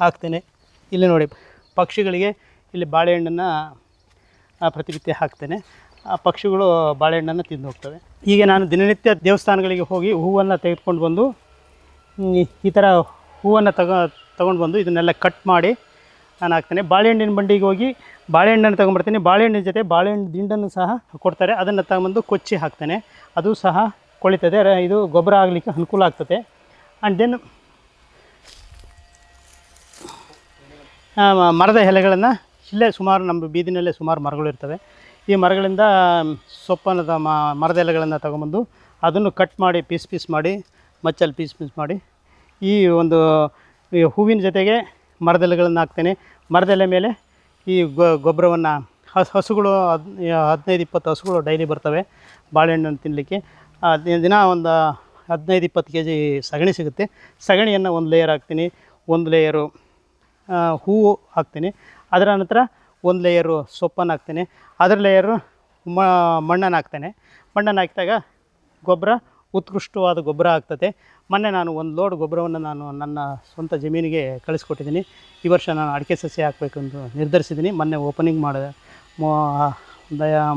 ಹಾಕ್ತೇನೆ. ಇಲ್ಲಿ ನೋಡಿ, ಪಕ್ಷಿಗಳಿಗೆ ಇಲ್ಲಿ ಬಾಳೆಹಣ್ಣನ್ನು ಪ್ರತಿನಿತ್ಯ ಹಾಕ್ತೇನೆ. ಆ ಪಕ್ಷಿಗಳು ಬಾಳೆಹಣ್ಣನ್ನು ತಿಂದು ಹೋಗ್ತವೆ. ಹೀಗೆ ನಾನು ದಿನನಿತ್ಯ ದೇವಸ್ಥಾನಗಳಿಗೆ ಹೋಗಿ ಹೂವನ್ನು ತೆಗೆದುಕೊಂಡು ಬಂದು ಈ ಥರ ಹೂವನ್ನು ತಗೊಂಡು ಬಂದು ಇದನ್ನೆಲ್ಲ ಕಟ್ ಮಾಡಿ ನಾನು ಹಾಕ್ತೇನೆ. ಬಾಳೆಹಣ್ಣಿನ ಮಂಡಿಗೆ ಹೋಗಿ ಬಾಳೆಹಣ್ಣನ್ನು ತೊಗೊಂಬರ್ತೀನಿ. ಬಾಳೆಹಣ್ಣಿನ ಜೊತೆ ಬಾಳೆಹಣ್ಣು ದಿಂಡನ್ನು ಸಹ ಕೊಡ್ತಾರೆ. ಅದನ್ನು ತಗೊಂಬಂದು ಕೊಚ್ಚಿ ಹಾಕ್ತೇನೆ. ಅದು ಸಹ ಕೊಳಿತದೆ. ಇದು ಗೊಬ್ಬರ ಆಗಲಿಕ್ಕೆ ಅನುಕೂಲ ಆಗ್ತದೆ. ಆ್ಯಂಡ್ ದೆನ್ ಮರದ ಎಲೆಗಳನ್ನು ಇಲ್ಲೇ ಸುಮಾರು ನಮ್ಮ ಬೀದಿನಲ್ಲೇ ಸುಮಾರು ಮರಗಳಿರ್ತವೆ. ಈ ಮರಗಳಿಂದ ಸೊಪ್ಪನ್ನು ಮರದ ಎಲೆಗಳನ್ನು ತಗೊಂಬಂದು ಅದನ್ನು ಕಟ್ ಮಾಡಿ ಪೀಸ್ ಮಾಡಿ ಮಚ್ಚಲ್ಲಿ ಪೀಸ್ ಮಾಡಿ ಈ ಒಂದು ಹೂವಿನ ಜೊತೆಗೆ ಮರದ ಎಲೆಗಳನ್ನು ಹಾಕ್ತೇನೆ. ಮರದ ಎಲೆ ಮೇಲೆ ಈ ಗೊಬ್ಬರವನ್ನು ಹಸುಗಳು 15-20 ಹಸುಗಳು ಡೈಲಿ ಬರ್ತವೆ ಬಾಳೆಹಣ್ಣನ್ನು ತಿನ್ನಲಿಕ್ಕೆ. ದಿನ ಒಂದು 15-20 kg ಸಗಣಿ ಸಿಗುತ್ತೆ. ಸಗಣಿಯನ್ನು ಒಂದು ಲೇಯರ್ ಹಾಕ್ತೀನಿ, ಒಂದು ಲೇಯರು ಹೂವು ಹಾಕ್ತೀನಿ. ಅದರ ನಂತರ ಒಂದು ಲೇಯರು ಸೊಪ್ಪನ್ನು ಹಾಕ್ತೇನೆ. ಅದರ ಲೇಯರು ಮಣ್ಣನ್ನು ಹಾಕ್ತೇನೆ. ಮಣ್ಣನ್ನು ಹಾಕಿದಾಗ ಗೊಬ್ಬರ, ಉತ್ಕೃಷ್ಟವಾದ ಗೊಬ್ಬರ ಆಗ್ತದೆ. ಮೊನ್ನೆ ನಾನು ಒಂದು ಲೋಡ್ ಗೊಬ್ಬರವನ್ನು ನಾನು ನನ್ನ ಸ್ವಂತ ಜಮೀನಿಗೆ ಕಳಿಸ್ಕೊಟ್ಟಿದ್ದೀನಿ. ಈ ವರ್ಷ ನಾನು ಅಡಿಕೆ ಸಸ್ಯ ಹಾಕಬೇಕೆಂದು ನಿರ್ಧರಿಸಿದ್ದೀನಿ. ಮೊನ್ನೆ ಓಪನಿಂಗ್ ಮಾಡಿದೆ.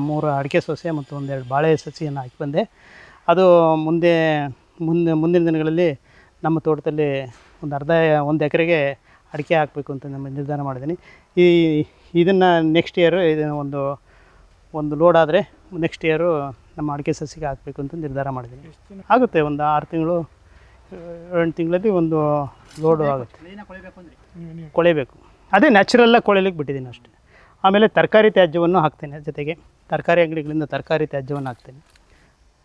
3 ಅಡಿಕೆ ಸಸ್ಯ ಮತ್ತು 1-2 ಬಾಳೆ ಸಸಿಯನ್ನು ಹಾಕಿ ಬಂದೆ. ಅದು ಮುಂದಿನ ದಿನಗಳಲ್ಲಿ ನಮ್ಮ ತೋಟದಲ್ಲಿ ಒಂದು ಎಕರೆಗೆ ಅಡಿಕೆ ಹಾಕಬೇಕು ಅಂತ ನಮ್ಮ ನಿರ್ಧಾರ ಮಾಡಿದ್ದೀನಿ. ಇದನ್ನು ನೆಕ್ಸ್ಟ್ ಇಯರು ಇದನ್ನು ಒಂದು ಲೋಡ್ ಆದರೆ ನೆಕ್ಸ್ಟ್ ಇಯರು ನಮ್ಮ ಅಡಿಕೆ ಸಸಿಗೆ ಹಾಕಬೇಕು ಅಂತ ನಿರ್ಧಾರ ಮಾಡಿದ್ದೀನಿ. ಆಗುತ್ತೆ, ಒಂದು 6 ತಿಂಗಳು 8 ತಿಂಗಳಲ್ಲಿ ಒಂದು ಲೋಡು ಆಗುತ್ತೆ. ಕೊಳೆಯಬೇಕು, ಅದೇ ನ್ಯಾಚುರಲ್ಲಾಗಿ ಕೊಳೆಯಲಿಕ್ಕೆ ಬಿಟ್ಟಿದ್ದೀನಿ ಅಷ್ಟೇ. ಆಮೇಲೆ ತರಕಾರಿ ತ್ಯಾಜ್ಯವನ್ನು ಹಾಕ್ತೇನೆ. ಜೊತೆಗೆ ತರಕಾರಿ ಅಂಗಡಿಗಳಿಂದ ತರಕಾರಿ ತ್ಯಾಜ್ಯವನ್ನು ಹಾಕ್ತೇನೆ.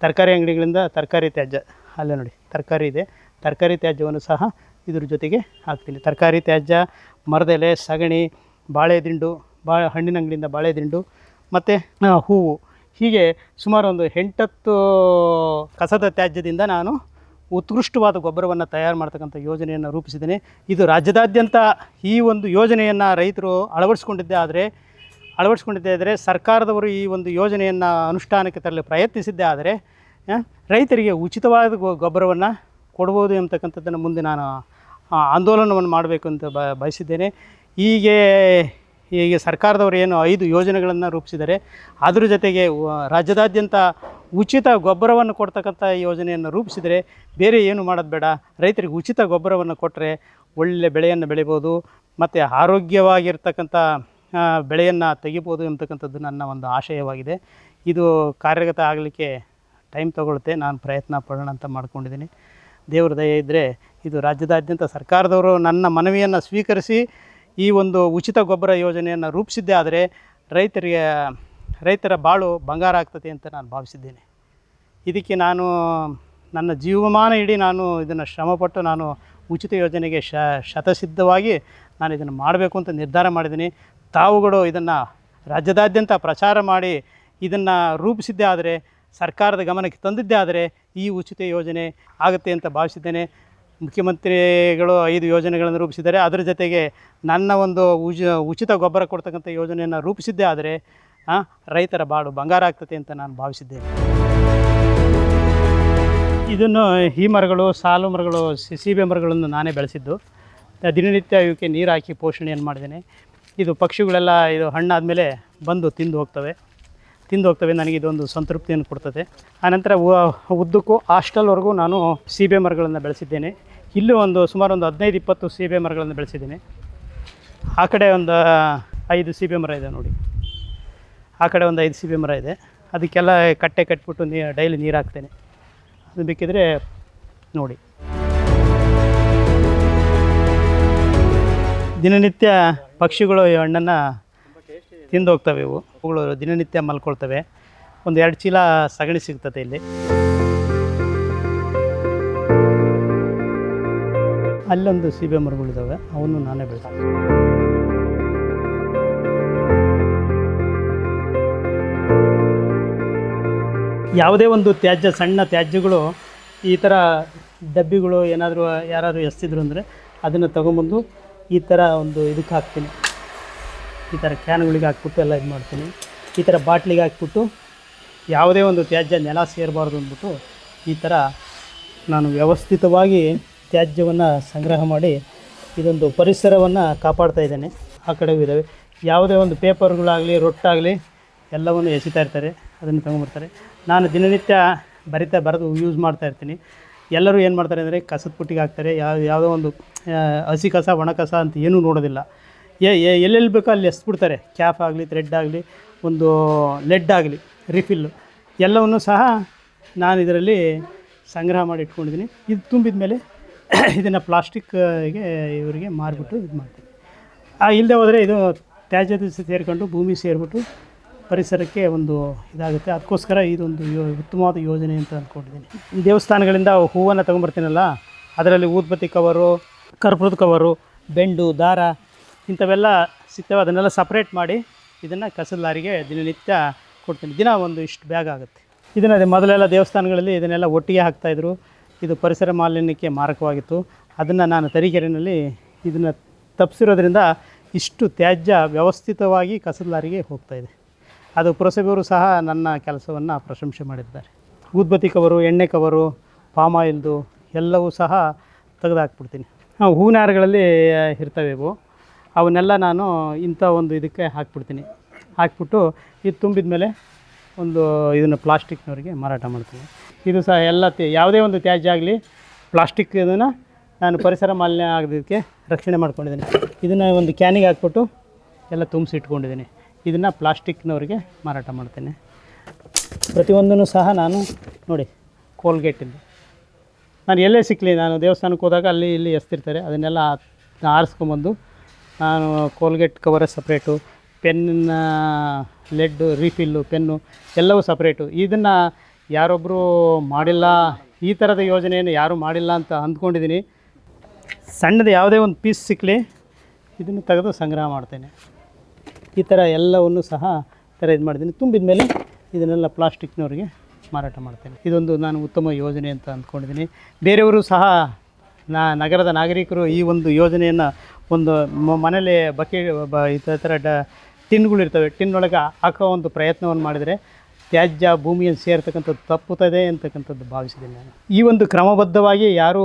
ತರಕಾರಿ ಅಂಗಡಿಗಳಿಂದ ತರಕಾರಿ ತ್ಯಾಜ್ಯ, ಅಲ್ಲೇ ನೋಡಿ ತರಕಾರಿ ಇದೆ, ತರಕಾರಿ ತ್ಯಾಜ್ಯವನ್ನು ಸಹ ಇದ್ರ ಜೊತೆಗೆ ಹಾಕ್ತೀನಿ. ತರಕಾರಿ ತ್ಯಾಜ್ಯ, ಮರದ ಎಲೆ, ಸಗಣಿ, ಬಾಳೆದಿಂಡು, ಹಣ್ಣಿನ ಅಂಗಡಿಯಿಂದ ಬಾಳೆದಿಂಡು ಮತ್ತು ಹೂವು, ಹೀಗೆ ಸುಮಾರು ಒಂದು 8-10 ಕಸದ ತ್ಯಾಜ್ಯದಿಂದ ನಾನು ಉತ್ಕೃಷ್ಟವಾದ ಗೊಬ್ಬರವನ್ನು ತಯಾರು ಮಾಡ್ತಕ್ಕಂಥ ಯೋಜನೆಯನ್ನು ರೂಪಿಸಿದ್ದೇನೆ. ಇದು ರಾಜ್ಯದಾದ್ಯಂತ ಈ ಒಂದು ಯೋಜನೆಯನ್ನು ರೈತರು ಅಳವಡಿಸ್ಕೊಂಡಿದ್ದೇ ಆದರೆ ಸರ್ಕಾರದವರು ಈ ಒಂದು ಯೋಜನೆಯನ್ನು ಅನುಷ್ಠಾನಕ್ಕೆ ತರಲು ಪ್ರಯತ್ನಿಸಿದ್ದೇ ಆದರೆ ರೈತರಿಗೆ ಉಚಿತವಾದ ಗೊಬ್ಬರವನ್ನು ಕೊಡ್ಬೋದು ಎಂಬತಕ್ಕಂಥದ್ದನ್ನು ಮುಂದೆ ನಾನು ಆಂದೋಲನವನ್ನು ಮಾಡಬೇಕು ಅಂತ ಬಯಸಿದ್ದೇನೆ. ಹೀಗೆ ಸರ್ಕಾರದವರು ಏನು 5 ಯೋಜನೆಗಳನ್ನು ರೂಪಿಸಿದ್ದಾರೆ, ಅದರ ಜೊತೆಗೆ ರಾಜ್ಯದಾದ್ಯಂತ ಉಚಿತ ಗೊಬ್ಬರವನ್ನು ಕೊಡ್ತಕ್ಕಂಥ ಯೋಜನೆಯನ್ನು ರೂಪಿಸಿದರೆ ಬೇರೆ ಏನು ಮಾಡೋದು ಬೇಡ. ರೈತರಿಗೆ ಉಚಿತ ಗೊಬ್ಬರವನ್ನು ಕೊಟ್ಟರೆ ಒಳ್ಳೆಯ ಬೆಳೆಯನ್ನು ಬೆಳಿಬೋದು ಮತ್ತು ಆರೋಗ್ಯವಾಗಿರ್ತಕ್ಕಂಥ ಬೆಳೆಯನ್ನು ತೆಗಿಬೋದು ಎಂಬತಕ್ಕಂಥದ್ದು ನನ್ನ ಒಂದು ಆಶಯವಾಗಿದೆ. ಇದು ಕಾರ್ಯಗತ ಆಗಲಿಕ್ಕೆ ಟೈಮ್ ತಗೊಳುತ್ತೆ. ನಾನು ಪ್ರಯತ್ನ ಪಡೋಣ ಅಂತ ಮಾಡ್ಕೊಂಡಿದ್ದೀನಿ. ದೇವರ ದಯೆ ಇದ್ದರೆ ಇದು ರಾಜ್ಯದಾದ್ಯಂತ ಸರ್ಕಾರದವರು ನನ್ನ ಮನವಿಯನ್ನು ಸ್ವೀಕರಿಸಿ ಈ ಒಂದು ಉಚಿತ ಗೊಬ್ಬರ ಯೋಜನೆಯನ್ನು ರೂಪಿಸಿದ್ದೇ ಆದರೆ ರೈತರ ಬಾಳು ಬಂಗಾರ ಆಗ್ತದೆ ಅಂತ ನಾನು ಭಾವಿಸಿದ್ದೇನೆ. ಇದಕ್ಕೆ ನಾನು ನನ್ನ ಜೀವಮಾನ ಇಡೀ ನಾನು ಇದನ್ನು ಶ್ರಮಪಟ್ಟು ನಾನು ಉಚಿತ ಯೋಜನೆಗೆ ಶತಸಿದ್ಧವಾಗಿ ನಾನು ಇದನ್ನು ಮಾಡಬೇಕು ಅಂತ ನಿರ್ಧಾರ ಮಾಡಿದ್ದೀನಿ. ತಾವುಗಳು ಇದನ್ನು ರಾಜ್ಯದಾದ್ಯಂತ ಪ್ರಚಾರ ಮಾಡಿ ಇದನ್ನು ರೂಪಿಸಿದ್ದೇ ಆದರೆ, ಸರ್ಕಾರದ ಗಮನಕ್ಕೆ ತಂದಿದ್ದೇ ಆದರೆ ಈ ಉಚಿತ ಯೋಜನೆ ಆಗುತ್ತೆ ಅಂತ ಭಾವಿಸಿದ್ದೇನೆ. ಮುಖ್ಯಮಂತ್ರಿಗಳು 5 ಯೋಜನೆಗಳನ್ನು ರೂಪಿಸಿದ್ದಾರೆ. ಅದರ ಜೊತೆಗೆ ನನ್ನ ಒಂದು ಉಚಿತ ಗೊಬ್ಬರ ಕೊಡ್ತಕ್ಕಂಥ ಯೋಜನೆಯನ್ನು ರೂಪಿಸಿದ್ದೇ ಆದರೆ ರೈತರ ಬಾಳು ಬಂಗಾರ ಆಗ್ತದೆ ಅಂತ ನಾನು ಭಾವಿಸಿದ್ದೇನೆ. ಇದನ್ನು ಈ ಮರಗಳು, ಸಾಲು ಮರಗಳು, ಸೀಬೆ ಮರಗಳನ್ನು ನಾನೇ ಬೆಳೆಸಿದ್ದು. ದಿನನಿತ್ಯ ಇವಕ್ಕೆ ನೀರು ಹಾಕಿ ಪೋಷಣೆಯನ್ನು ಮಾಡಿದ್ದೇನೆ. ಇದು ಪಕ್ಷಿಗಳೆಲ್ಲ ಇದು ಹಣ್ಣಾದಮೇಲೆ ಬಂದು ತಿಂದು ಹೋಗ್ತವೆ. ನನಗೆ ಇದೊಂದು ಸಂತೃಪ್ತಿಯನ್ನು ಕೊಡ್ತದೆ. ಆನಂತರ ಉದ್ದಕ್ಕೂ ಹಾಸ್ಟೆಲ್ವರೆಗೂ ನಾನು ಸೀಬೆ ಮರಗಳನ್ನು ಬೆಳೆಸಿದ್ದೇನೆ. ಇಲ್ಲೂ ಸುಮಾರು 15-20 ಸೀಬೆ ಮರಗಳನ್ನು ಬೆಳೆಸಿದ್ದೇನೆ. ಆ ಕಡೆ ಒಂದು 5 ಸೀಬೆ ಮರ ಇದೆ ನೋಡಿ. ಆ ಕಡೆ ಒಂದು 5 ಸೀಬೆ ಮರ ಇದೆ. ಅದಕ್ಕೆಲ್ಲ ಕಟ್ಟೆ ಕಟ್ಬಿಟ್ಟು ಡೈಲಿ ನೀರು ಹಾಕ್ತೇನೆ. ಅದು ಬೇಕಿದ್ರೆ ನೋಡಿ. ದಿನನಿತ್ಯ ಪಕ್ಷಿಗಳು ಈ ಹಣ್ಣನ್ನು ತಿಂದು ಹೋಗ್ತವೆ. ಅವುಗಳು ದಿನನಿತ್ಯ ಮಲ್ಕೊಳ್ತವೆ. ಒಂದು 2 ಚೀಲ ಸಗಣಿ ಸಿಗ್ತದೆ ಇಲ್ಲಿ. ಅಲ್ಲೊಂದು ಸೀಬೆ ಮರಗಳಿದ್ದಾವೆ, ಅವನ್ನು ನಾನೇ ಬೆಳೆಸಿದೆ. ಯಾವುದೇ ಒಂದು ಸಣ್ಣ ತ್ಯಾಜ್ಯಗಳು ಈ ಥರ ಡಬ್ಬಿಗಳು ಏನಾದರೂ ಯಾರಾದರೂ ಎಸ್ತಿದ್ರು ಅಂದರೆ ಅದನ್ನು ತೊಗೊಂಬಂದು ಈ ಥರ ಒಂದು ಇದಕ್ಕೆ ಹಾಕ್ತೀನಿ. ಈ ಥರ ಕ್ಯಾನ್ಗಳಿಗೆ ಹಾಕ್ಬಿಟ್ಟು ಎಲ್ಲ ಇದು ಮಾಡ್ತೀನಿ. ಈ ಥರ ಬಾಟ್ಲಿಗೆ ಹಾಕ್ಬಿಟ್ಟು ಯಾವುದೇ ಒಂದು ತ್ಯಾಜ್ಯ ನೆಲ ಸೇರಬಾರ್ದು ಅಂದ್ಬಿಟ್ಟು ಈ ಥರ ನಾನು ವ್ಯವಸ್ಥಿತವಾಗಿ ತ್ಯಾಜ್ಯವನ್ನು ಸಂಗ್ರಹ ಮಾಡಿ ಇದೊಂದು ಪರಿಸರವನ್ನು ಕಾಪಾಡ್ತಾ ಇದ್ದೇನೆ. ಆ ಕಡೆಗೂ ಇದ್ದಾವೆ. ಯಾವುದೇ ಒಂದು ಪೇಪರ್ಗಳಾಗಲಿ ರೊಟ್ಟಾಗಲಿ ಎಲ್ಲವನ್ನು ಎಸಿತಾ ಇರ್ತಾರೆ, ಅದನ್ನು ತೊಗೊಂಬರ್ತಾರೆ. ನಾನು ದಿನನಿತ್ಯ ಬರೆದು ಯೂಸ್ ಮಾಡ್ತಾಯಿರ್ತೀನಿ. ಎಲ್ಲರೂ ಏನು ಮಾಡ್ತಾರೆ ಅಂದರೆ ಕಸದ ಪುಟ್ಟಿಗೆ ಹಾಕ್ತಾರೆ. ಯಾವುದೋ ಒಂದು ಹಸಿ ಕಸ ಒಣ ಕಸ ಅಂತ ಏನೂ ನೋಡೋದಿಲ್ಲ. ಎಲ್ಲೆಲ್ಲಿ ಬೇಕೋ ಅಲ್ಲಿ ಎಸ್ಬಿಡ್ತಾರೆ. ಕ್ಯಾಪ್ ಆಗಲಿ, ಥ್ರೆಡ್ ಆಗಲಿ, ಒಂದು ಲೆಡ್ ಆಗಲಿ, ರಿಫಿಲ್ಲು ಎಲ್ಲವನ್ನು ಸಹ ನಾನು ಇದರಲ್ಲಿ ಸಂಗ್ರಹ ಮಾಡಿ ಇಟ್ಕೊಂಡಿದ್ದೀನಿ. ಇದು ತುಂಬಿದ ಮೇಲೆ ಇದನ್ನು ಪ್ಲಾಸ್ಟಿಕ್ಗೆ ಇವರಿಗೆ ಮಾರಿಬಿಟ್ಟು ಇದು ಮಾಡ್ತೀನಿ. ಇಲ್ಲದೆ ಹೋದರೆ ಇದು ತ್ಯಾಜ್ಯದ ಸೇರಿಕೊಂಡು ಭೂಮಿ ಸೇರಿಬಿಟ್ಟು ಪರಿಸರಕ್ಕೆ ಒಂದು ಇದಾಗುತ್ತೆ. ಅದಕ್ಕೋಸ್ಕರ ಇದೊಂದು ಉತ್ತಮವಾದ ಯೋಜನೆ ಅಂತ ಅಂದ್ಕೊಂಡಿದ್ದೀನಿ. ದೇವಸ್ಥಾನಗಳಿಂದ ಹೂವನ್ನು ತೊಗೊಂಬರ್ತೀನಲ್ಲ, ಅದರಲ್ಲಿ ಊದ್ಬತ್ತಿ ಕವರು, ಕರ್ಪೂರದ ಕವರು, ಬೆಂಡು, ದಾರ ಇಂಥವೆಲ್ಲ ಸಿಗ್ತವೆ. ಅದನ್ನೆಲ್ಲ ಸಪ್ರೇಟ್ ಮಾಡಿ ಇದನ್ನು ಕಸದ ಲಾರಿಗೆ ದಿನನಿತ್ಯ ಕೊಡ್ತೀನಿ. ದಿನ ಒಂದು ಇಷ್ಟು ಬ್ಯಾಗ್ ಆಗುತ್ತೆ. ಇದನ್ನು ಮೊದಲೆಲ್ಲ ದೇವಸ್ಥಾನಗಳಲ್ಲಿ ಇದನ್ನೆಲ್ಲ ಒಟ್ಟಿಗೆ ಹಾಕ್ತಾಯಿದ್ರು. ಇದು ಪರಿಸರ ಮಾಲಿನ್ಯಕ್ಕೆ ಮಾರಕವಾಗಿತ್ತು. ಅದನ್ನು ನಾನು ತರೀಕೆರೆಯಲ್ಲಿ ಇದನ್ನು ತಪ್ಪಿಸಿರೋದ್ರಿಂದ ಇಷ್ಟು ತ್ಯಾಜ್ಯ ವ್ಯವಸ್ಥಿತವಾಗಿ ಕಸದ ಲಾರಿಗೆ ಹೋಗ್ತಾಯಿದೆ. ಅದು ಪುರಸಭೆಯವರು ಸಹ ನನ್ನ ಕೆಲಸವನ್ನು ಪ್ರಶಂಸೆ ಮಾಡಿದ್ದಾರೆ. ಊದ್ಬತ್ತಿ ಕವರು, ಎಣ್ಣೆ ಕವರು, ಪಾಮ್ ಆಯಿಲ್ದು ಎಲ್ಲವೂ ಸಹ ತೆಗೆದುಹಾಕ್ಬಿಡ್ತೀನಿ. ಹೂವಿನ ಹಾರಗಳಲ್ಲಿ ಇರ್ತವೆ ಇವು. ಅವನ್ನೆಲ್ಲ ನಾನು ಇಂಥ ಒಂದು ಇದಕ್ಕೆ ಹಾಕ್ಬಿಡ್ತೀನಿ. ಹಾಕ್ಬಿಟ್ಟು ಇದು ತುಂಬಿದ ಮೇಲೆ ಒಂದು ಇದನ್ನು ಪ್ಲಾಸ್ಟಿಕ್ನವರಿಗೆ ಮಾರಾಟ ಮಾಡ್ತೀನಿ. ಇದು ಸಹ ಎಲ್ಲ ಯಾವುದೇ ಒಂದು ತ್ಯಾಜ್ಯ ಆಗಲಿ ಪ್ಲಾಸ್ಟಿಕ್ ಇದನ್ನು ನಾನು ಪರಿಸರ ಮಾಲಿನ್ಯ ಆಗೋದಕ್ಕೆ ರಕ್ಷಣೆ ಮಾಡ್ಕೊಂಡಿದ್ದೀನಿ. ಇದನ್ನು ಒಂದು ಕ್ಯಾನಿಗೆ ಹಾಕ್ಬಿಟ್ಟು ಎಲ್ಲ ತುಂಬಿಸಿ ಇಟ್ಕೊಂಡಿದ್ದೀನಿ. ಇದನ್ನು ಪ್ಲಾಸ್ಟಿಕ್ನವರಿಗೆ ಮಾರಾಟ ಮಾಡ್ತೇನೆ. ಪ್ರತಿಯೊಂದನ್ನು ಸಹ ನಾನು ನೋಡಿ ಕೋಲ್ಗೇಟಿಂದ ನಾನು ಎಲ್ಲೇ ಸಿಕ್ಕಲಿ, ನಾನು ದೇವಸ್ಥಾನಕ್ಕೆ ಹೋದಾಗ ಅಲ್ಲಿ ಇಲ್ಲಿ ಎಸ್ತಿರ್ತಾರೆ, ಅದನ್ನೆಲ್ಲ ಆರಿಸ್ಕೊಂಬಂದು ನಾನು ಕೋಲ್ಗೇಟ್ ಕವರೇ ಸಪ್ರೇಟು, ಪೆನ್ನ ಲೆಡ್ಡು, ರೀಫಿಲ್ಲು, ಪೆನ್ನು ಎಲ್ಲವೂ ಸಪ್ರೇಟು. ಇದನ್ನು ಯಾರೊಬ್ಬರು ಮಾಡಿಲ್ಲ, ಈ ಥರದ ಯೋಜನೆಯನ್ನು ಯಾರೂ ಮಾಡಿಲ್ಲ ಅಂತ ಅಂದ್ಕೊಂಡಿದ್ದೀನಿ. ಸಣ್ಣದು ಯಾವುದೇ ಒಂದು ಪೀಸ್ ಸಿಕ್ಕಲಿ ಇದನ್ನು ತೆಗೆದು ಸಂಗ್ರಹ ಮಾಡ್ತೇನೆ. ಈ ಥರ ಎಲ್ಲವನ್ನು ಸಹ ಇದು ಮಾಡಿದ್ದೀನಿ. ತುಂಬಿದ ಮೇಲೆ ಇದನ್ನೆಲ್ಲ ಪ್ಲಾಸ್ಟಿಕ್ನವ್ರಿಗೆ ಮಾರಾಟ ಮಾಡ್ತೇನೆ. ಇದೊಂದು ನಾನು ಉತ್ತಮ ಯೋಜನೆ ಅಂತ ಅಂದ್ಕೊಂಡಿದ್ದೀನಿ. ಬೇರೆಯವರು ಸಹ ನಗರದ ನಾಗರಿಕರು ಈ ಒಂದು ಯೋಜನೆಯನ್ನು ಒಂದು ಮನೇಲಿ ಈ ಥರ ಟಿನ್ಗಳಿರ್ತವೆ, ಟಿನ್ನೊಳಗೆ ಹಾಕೋ ಒಂದು ಪ್ರಯತ್ನವನ್ನು ಮಾಡಿದರೆ ತ್ಯಾಜ್ಯ ಭೂಮಿಯನ್ನು ಸೇರ್ತಕ್ಕಂಥದ್ದು ತಪ್ಪುತ್ತದೆ ಅಂತಕ್ಕಂಥದ್ದು ಭಾವಿಸಿದ್ದೀನಿ ನಾನು. ಈ ಒಂದು ಕ್ರಮಬದ್ಧವಾಗಿ ಯಾರೂ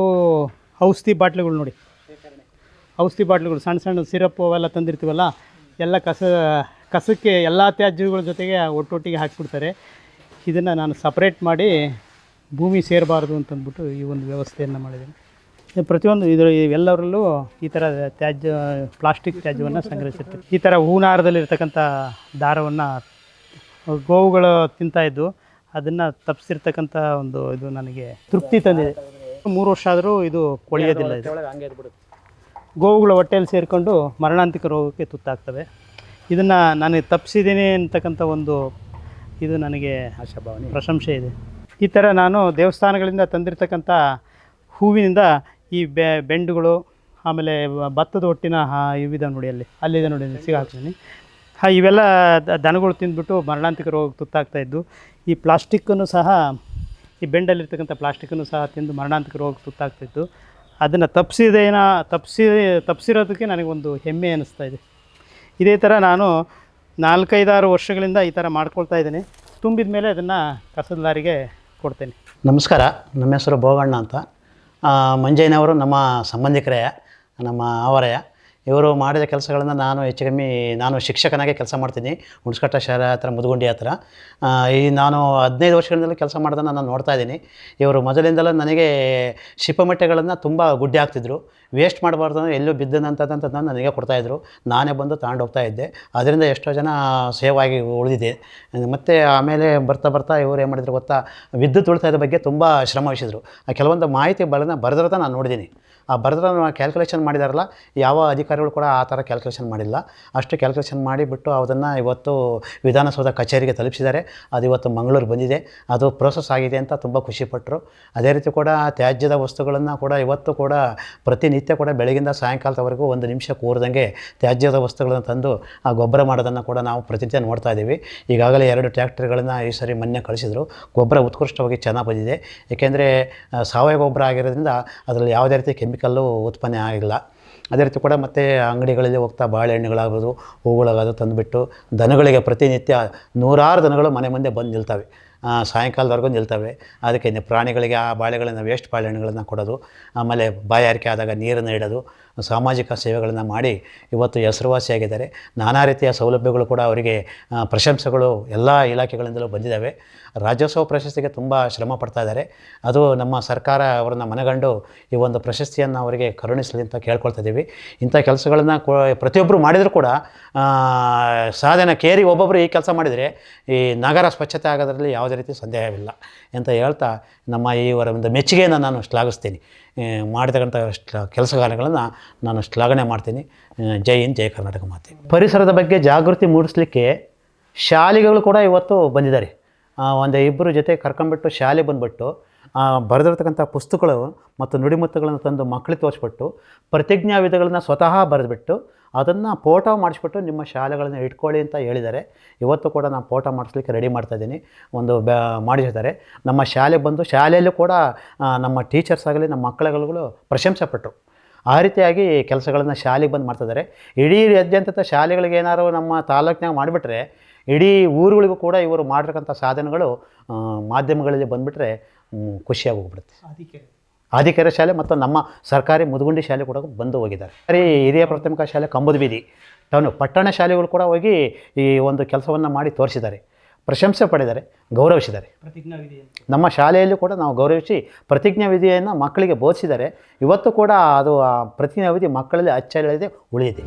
ಔಷಧಿ ಬಾಟ್ಲುಗಳು ನೋಡಿ, ಔಷಧಿ ಬಾಟ್ಲುಗಳು ಸಣ್ಣ ಸಣ್ಣ ಸಿರಪ್ಪು ಅವೆಲ್ಲ ತಂದಿರ್ತೀವಲ್ಲ, ಎಲ್ಲ ಕಸಕ್ಕೆ ಎಲ್ಲ ತ್ಯಾಜ್ಯಗಳ ಜೊತೆಗೆ ಒಟ್ಟೊಟ್ಟಿಗೆ ಹಾಕಿಬಿಡ್ತಾರೆ. ಇದನ್ನು ನಾನು ಸಪ್ರೇಟ್ ಮಾಡಿ ಭೂಮಿ ಸೇರಬಾರ್ದು ಅಂತಂದ್ಬಿಟ್ಟು ಈ ಒಂದು ವ್ಯವಸ್ಥೆಯನ್ನು ಮಾಡಿದ್ದೀನಿ. ಪ್ರತಿಯೊಂದು ಎಲ್ಲರಲ್ಲೂ ಈ ಥರ ಪ್ಲಾಸ್ಟಿಕ್ ತ್ಯಾಜ್ಯವನ್ನು ಸಂಗ್ರಹಿಸಿರ್ತೀವಿ. ಈ ಥರ ಹೂನಾರದಲ್ಲಿರ್ತಕ್ಕಂಥ ದಾರವನ್ನು ಗೋವುಗಳು ತಿಂತಾಯಿದ್ದು, ಅದನ್ನು ತಪ್ಪಿಸಿರ್ತಕ್ಕಂಥ ಒಂದು ಇದು ನನಗೆ ತೃಪ್ತಿ ತಂದಿದೆ. 3 ವರ್ಷ ಆದರೂ ಇದು ಕೊಳೆಯೋದಿಲ್ಲ. ಇದು ಗೋವುಗಳ ಹೊಟ್ಟೆಯಲ್ಲಿ ಸೇರಿಕೊಂಡು ಮರಣಾಂತಿಕ ರೋಗಕ್ಕೆ ತುತ್ತಾಗ್ತವೆ. ಇದನ್ನು ನಾನು ತಪ್ಪಿಸಿದ್ದೀನಿ ಅಂತಕ್ಕಂಥ ಒಂದು ಇದು ನನಗೆ ಆಶಾಭಾವನೆ, ಪ್ರಶಂಸೆ ಇದೆ. ಈ ಥರ ನಾನು ದೇವಸ್ಥಾನಗಳಿಂದ ತಂದಿರತಕ್ಕಂಥ ಹೂವಿನಿಂದ ಈ ಬೆಂಡುಗಳು, ಆಮೇಲೆ ಭತ್ತದ ಹೊಟ್ಟಿನ ಇವಿದೆ ನೋಡಿ, ಅಲ್ಲಿದೆ ನೋಡಿ, ಸಿಗಾಕ್ತೀನಿ. ಇವೆಲ್ಲ ದನಗಳು ತಿಂದ್ಬಿಟ್ಟು ಮರಣಾಂತಿಕ ರೋಗಕ್ಕೆ ತುತ್ತಾಗ್ತಾಯಿದ್ದು. ಈ ಪ್ಲಾಸ್ಟಿಕ್ಕನ್ನು ಸಹ, ಈ ಬೆಂಡಲ್ಲಿರ್ತಕ್ಕಂಥ ಪ್ಲಾಸ್ಟಿಕ್ಕನ್ನು ಸಹ ತಿಂದು ಮರಣಾಂತಿಕ ರೋಗಕ್ಕೆ ತುತ್ತಾಗ್ತಾಯಿತ್ತು. ಅದನ್ನು ತಪ್ಪಿಸಿರೋದಕ್ಕೆ ನನಗೊಂದು ಹೆಮ್ಮೆ ಅನ್ನಿಸ್ತಾ ಇದೆ. ಇದೇ ಥರ ನಾನು 4-5-6 ವರ್ಷಗಳಿಂದ ಈ ಥರ ಮಾಡ್ಕೊಳ್ತಾ ಇದ್ದೀನಿ. ತುಂಬಿದ ಮೇಲೆ ಅದನ್ನು ಕಸದ ಲಾರಿಗೆ ಕೊಡ್ತೇನೆ. ನಮಸ್ಕಾರ, ನಮ್ಮ ಹೆಸರು ಭೋಗಣ್ಣ ಅಂತ. ಮಂಜಯ್ಯನವರು ನಮ್ಮ ಸಂಬಂಧಿಕರೇ, ನಮ್ಮ ಅವರೇ. ಇವರು ಮಾಡಿದ ಕೆಲಸಗಳನ್ನು ನಾನು ಹೆಚ್ಚು ಕಮ್ಮಿ ನಾನು ಶಿಕ್ಷಕನಾಗೆ ಕೆಲಸ ಮಾಡ್ತೀನಿ, ಹುಣಸ್ಕಟ್ಟ ಶಾಲೆ ಹತ್ರ, ಮುದುಗುಂಡಿ ಹತ್ರ. ನಾನು 15 ವರ್ಷಗಳಿಂದಲೂ ಕೆಲಸ ಮಾಡೋದನ್ನು ನಾನು ನೋಡ್ತಾ ಇದ್ದೀನಿ. ಇವರು ಮೊದಲಿಂದಲೂ ನನಗೆ ಶಿಪಮಟ್ಟೆಗಳನ್ನು ತುಂಬ ಗುಡ್ಡೆ ಹಾಕ್ತಿದ್ರು. ವೇಸ್ಟ್ ಮಾಡಬಾರ್ದು, ಎಲ್ಲೂ ಬಿದ್ದನಂಥದ್ದು ನನಗೆ ಕೊಡ್ತಾಯಿದ್ರು. ನಾನೇ ಬಂದು ತಗೊಂಡೋಗ್ತಾ ಇದ್ದೆ. ಅದರಿಂದ ಎಷ್ಟೋ ಜನ ಸೇವ್ ಆಗಿ ಉಳಿದಿದೆ. ಮತ್ತು ಆಮೇಲೆ ಬರ್ತಾ ಇವರು ಏನು ಮಾಡಿದ್ರು ಗೊತ್ತಾ, ವಿದ್ಯುತ್ ಉಳಿತಾಯದ ಬಗ್ಗೆ ತುಂಬ ಶ್ರಮ ವಹಿಸಿದ್ರು. ಆ ಕೆಲವೊಂದು ಮಾಹಿತಿ ಬರೆದಿರೋದ ನಾನು ನೋಡಿದ್ದೀನಿ. ಆ ಬರೆದ್ರೆ ಕ್ಯಾಲ್ಕುಲೇಷನ್ ಮಾಡಿದಾರಲ್ಲ, ಯಾವ ಅಧಿಕಾರಿಗಳು ಕೂಡ ಆ ಥರ ಕ್ಯಾಲ್ಕುಲೇಷನ್ ಮಾಡಿಲ್ಲ. ಅಷ್ಟು ಕ್ಯಾಲ್ಕುಲೇಷನ್ ಮಾಡಿಬಿಟ್ಟು ಅದನ್ನು ಇವತ್ತು ವಿಧಾನಸೌಧ ಕಚೇರಿಗೆ ತಲುಪಿಸಿದ್ದಾರೆ. ಅದು ಇವತ್ತು ಮಂಗಳೂರು ಬಂದಿದೆ, ಅದು ಪ್ರೋಸೆಸ್ ಆಗಿದೆ ಅಂತ ತುಂಬ ಖುಷಿಪಟ್ಟರು. ಅದೇ ರೀತಿ ಕೂಡ ತ್ಯಾಜ್ಯದ ವಸ್ತುಗಳನ್ನು ಕೂಡ ಇವತ್ತು ಕೂಡ ಪ್ರತಿನಿತ್ಯ ಕೂಡ ಬೆಳಗಿಂದ ಸಾಯಂಕಾಲದವರೆಗೂ 1 ನಿಮಿಷ ಕೂರದಂಗೆ ತ್ಯಾಜ್ಯದ ವಸ್ತುಗಳನ್ನು ತಂದು ಆ ಗೊಬ್ಬರ ಮಾಡೋದನ್ನು ಕೂಡ ನಾವು ಪ್ರತಿನಿತ್ಯ ನೋಡ್ತಾ ಇದ್ದೀವಿ. ಈಗಾಗಲೇ 2 ಟ್ರ್ಯಾಕ್ಟರ್ಗಳನ್ನು ಈ ಸರಿ ಮೊನ್ನೆ ಕಳಿಸಿದರು. ಗೊಬ್ಬರ ಉತ್ಕೃಷ್ಟವಾಗಿ ಚೆನ್ನಾಗಿ ಬಂದಿದೆ. ಏಕೆಂದರೆ ಸಾವಯವ ಗೊಬ್ಬರ ಆಗಿರೋದ್ರಿಂದ ಅದರಲ್ಲಿ ಯಾವುದೇ ರೀತಿ ಕೆಮಿಕಲ್ಲು ಉತ್ಪನ್ನ ಆಗಿಲ್ಲ. ಅದೇ ರೀತಿ ಕೂಡ ಮತ್ತು ಅಂಗಡಿಗಳಲ್ಲಿ ಹೋಗ್ತಾ ಬಾಳೆಹಣ್ಣುಗಳಾಗೋದು, ಹೂಗಳಾಗೋದು ತಂದುಬಿಟ್ಟು ದನಗಳಿಗೆ ಪ್ರತಿನಿತ್ಯ 100 ದನಗಳು ಮನೆ ಮುಂದೆ ಬಂದು ನಿಲ್ತವೆ, ಸಾಯಂಕಾಲದವರೆಗೂ ನಿಲ್ತವೆ. ಅದಕ್ಕೆ ಪ್ರಾಣಿಗಳಿಗೆ ಆ ಬಾಳೆಗಳನ್ನು, ವೇಸ್ಟ್ ಬಾಳೆಹಣ್ಣುಗಳನ್ನು ಕೊಡೋದು, ಆಮೇಲೆ ಬಾಯಾರಿಕೆ ಆದಾಗ ನೀರನ್ನು ಇಡೋದು, ಸಾಮಾಜಿಕ ಸೇವೆಗಳನ್ನು ಮಾಡಿ ಇವತ್ತು ಹೆಸರುವಾಸಿಯಾಗಿದ್ದಾರೆ. ನಾನಾ ರೀತಿಯ ಸೌಲಭ್ಯಗಳು ಕೂಡ ಅವರಿಗೆ ಪ್ರಶಂಸೆಗಳು ಎಲ್ಲ ಇಲಾಖೆಗಳಿಂದಲೂ ಬಂದಿದ್ದಾವೆ. ರಾಜ್ಯೋತ್ಸವ ಪ್ರಶಸ್ತಿಗೆ ತುಂಬ ಶ್ರಮ ಪಡ್ತಾ ಇದ್ದಾರೆ. ಅದು ನಮ್ಮ ಸರ್ಕಾರ ಅವರನ್ನು ಮನಗಂಡು ಈ ಒಂದು ಪ್ರಶಸ್ತಿಯನ್ನು ಅವರಿಗೆ ಕರುಣಿಸಲಿ ಅಂತ ಕೇಳ್ಕೊಳ್ತಾ ಇದ್ದೀವಿ. ಇಂಥ ಕೆಲಸಗಳನ್ನು ಪ್ರತಿಯೊಬ್ಬರು ಮಾಡಿದರೂ ಕೂಡ ಸಾಧನೆ ಕೇರಿ ಒಬ್ಬೊಬ್ಬರು ಈ ಕೆಲಸ ಮಾಡಿದರೆ ಈ ನಗರ ಸ್ವಚ್ಛತೆ ಆಗೋದ್ರಲ್ಲಿ ಯಾವುದೇ ರೀತಿ ಸಂದೇಹವಿಲ್ಲ ಅಂತ ಹೇಳ್ತಾ ನಮ್ಮ ಈ ಒಂದು ಮೆಚ್ಚುಗೆಯನ್ನು ನಾನು ಶ್ಲಾಘಿಸ್ತೀನಿ. ಮಾಡಿರ್ತಕ್ಕಂಥ ಕೆಲಸಗಳನ್ನು ನಾನು ಶ್ಲಾಘನೆ ಮಾಡ್ತೀನಿ. ಜೈ ಹಿಂದ್, ಜೈ ಕರ್ನಾಟಕ ಮಾತೆ. ಪರಿಸರದ ಬಗ್ಗೆ ಜಾಗೃತಿ ಮೂಡಿಸಲಿಕ್ಕೆ ಶಾಲೆಗಳು ಕೂಡ ಇವತ್ತು ಬಂದಿದ್ದಾರೆ. 1-2 ಜೊತೆ ಕರ್ಕೊಂಬಿಟ್ಟು ಶಾಲೆ ಬಂದುಬಿಟ್ಟು ಬರೆದಿರ್ತಕ್ಕಂಥ ಪುಸ್ತಕಗಳು ಮತ್ತು ನುಡಿಮುತ್ತುಗಳನ್ನು ತಂದು ಮಕ್ಕಳಿಗೆ ತೋರಿಸ್ಬಿಟ್ಟು ಪ್ರತಿಜ್ಞಾ ವಿಧಿಗಳನ್ನು ಸ್ವತಃ ಬರೆದುಬಿಟ್ಟು ಅದನ್ನು ಫೋಟೋ ಮಾಡಿಸ್ಬಿಟ್ಟು ನಿಮ್ಮ ಶಾಲೆಗಳನ್ನು ಇಟ್ಕೊಳ್ಳಿ ಅಂತ ಹೇಳಿದ್ದಾರೆ. ಇವತ್ತು ಕೂಡ ನಾನು ಫೋಟೋ ಮಾಡಿಸ್ಲಿಕ್ಕೆ ರೆಡಿ ಮಾಡ್ತಾಯಿದ್ದೀನಿ. ಮಾಡಿಸಿದ್ದಾರೆ. ನಮ್ಮ ಶಾಲೆ ಬಂದು ಶಾಲೆಯಲ್ಲೂ ಕೂಡ ನಮ್ಮ ಟೀಚರ್ಸ್ ಆಗಲಿ ನಮ್ಮ ಮಕ್ಕಳುಗಳು ಪ್ರಶಂಸೆ ಪಟ್ಟರು. ಆ ರೀತಿಯಾಗಿ ಕೆಲಸಗಳನ್ನು ಶಾಲೆಗೆ ಬಂದು ಮಾಡ್ತಿದ್ದಾರೆ. ಇಡೀ ರಾಜ್ಯಾದ್ಯಂತ ಶಾಲೆಗಳಿಗೆ ಏನಾದ್ರು ನಮ್ಮ ತಾಲೂಕಿನಾಗ ಮಾಡಿಬಿಟ್ರೆ ಇಡೀ ಊರುಗಳಿಗೂ ಕೂಡ ಇವರು ಮಾಡಿರ್ತಕ್ಕಂಥ ಸಾಧನೆಗಳು ಮಾಧ್ಯಮಗಳಲ್ಲಿ ಬಂದುಬಿಟ್ರೆ ಖುಷಿಯಾಗಿ ಹೋಗ್ಬಿಡುತ್ತೆ. ಆದಿಕೆರೆ ಶಾಲೆ ಮತ್ತು ನಮ್ಮ ಸರ್ಕಾರಿ ಮುದುಗುಂಡಿ ಶಾಲೆ ಕೂಡ ಬಂದು ಹೋಗಿದ್ದಾರೆ. ಹಿರಿಯ ಪ್ರಾಥಮಿಕ ಶಾಲೆ ಕಂಬದ ಬೀದಿ ಪಟ್ಟಣ ಶಾಲೆಗಳು ಕೂಡ ಹೋಗಿ ಈ ಒಂದು ಕೆಲಸವನ್ನು ಮಾಡಿ ತೋರಿಸಿದ್ದಾರೆ, ಪ್ರಶಂಸೆ ಪಡೆದಿದ್ದಾರೆ, ಗೌರವಿಸಿದ್ದಾರೆ. ನಮ್ಮ ಶಾಲೆಯಲ್ಲಿ ಕೂಡ ನಾವು ಗೌರವಿಸಿ ಪ್ರತಿಜ್ಞಾ ವಿಧಿಯನ್ನು ಮಕ್ಕಳಿಗೆ ಬೋಧಿಸಿದ್ದಾರೆ. ಇವತ್ತು ಕೂಡ ಅದು ಆ ಪ್ರತಿಜ್ಞಾ ವಿಧಿ ಮಕ್ಕಳಲ್ಲಿ ಅಚ್ಚಳಿಯದೆ ಉಳಿದಿದೆ.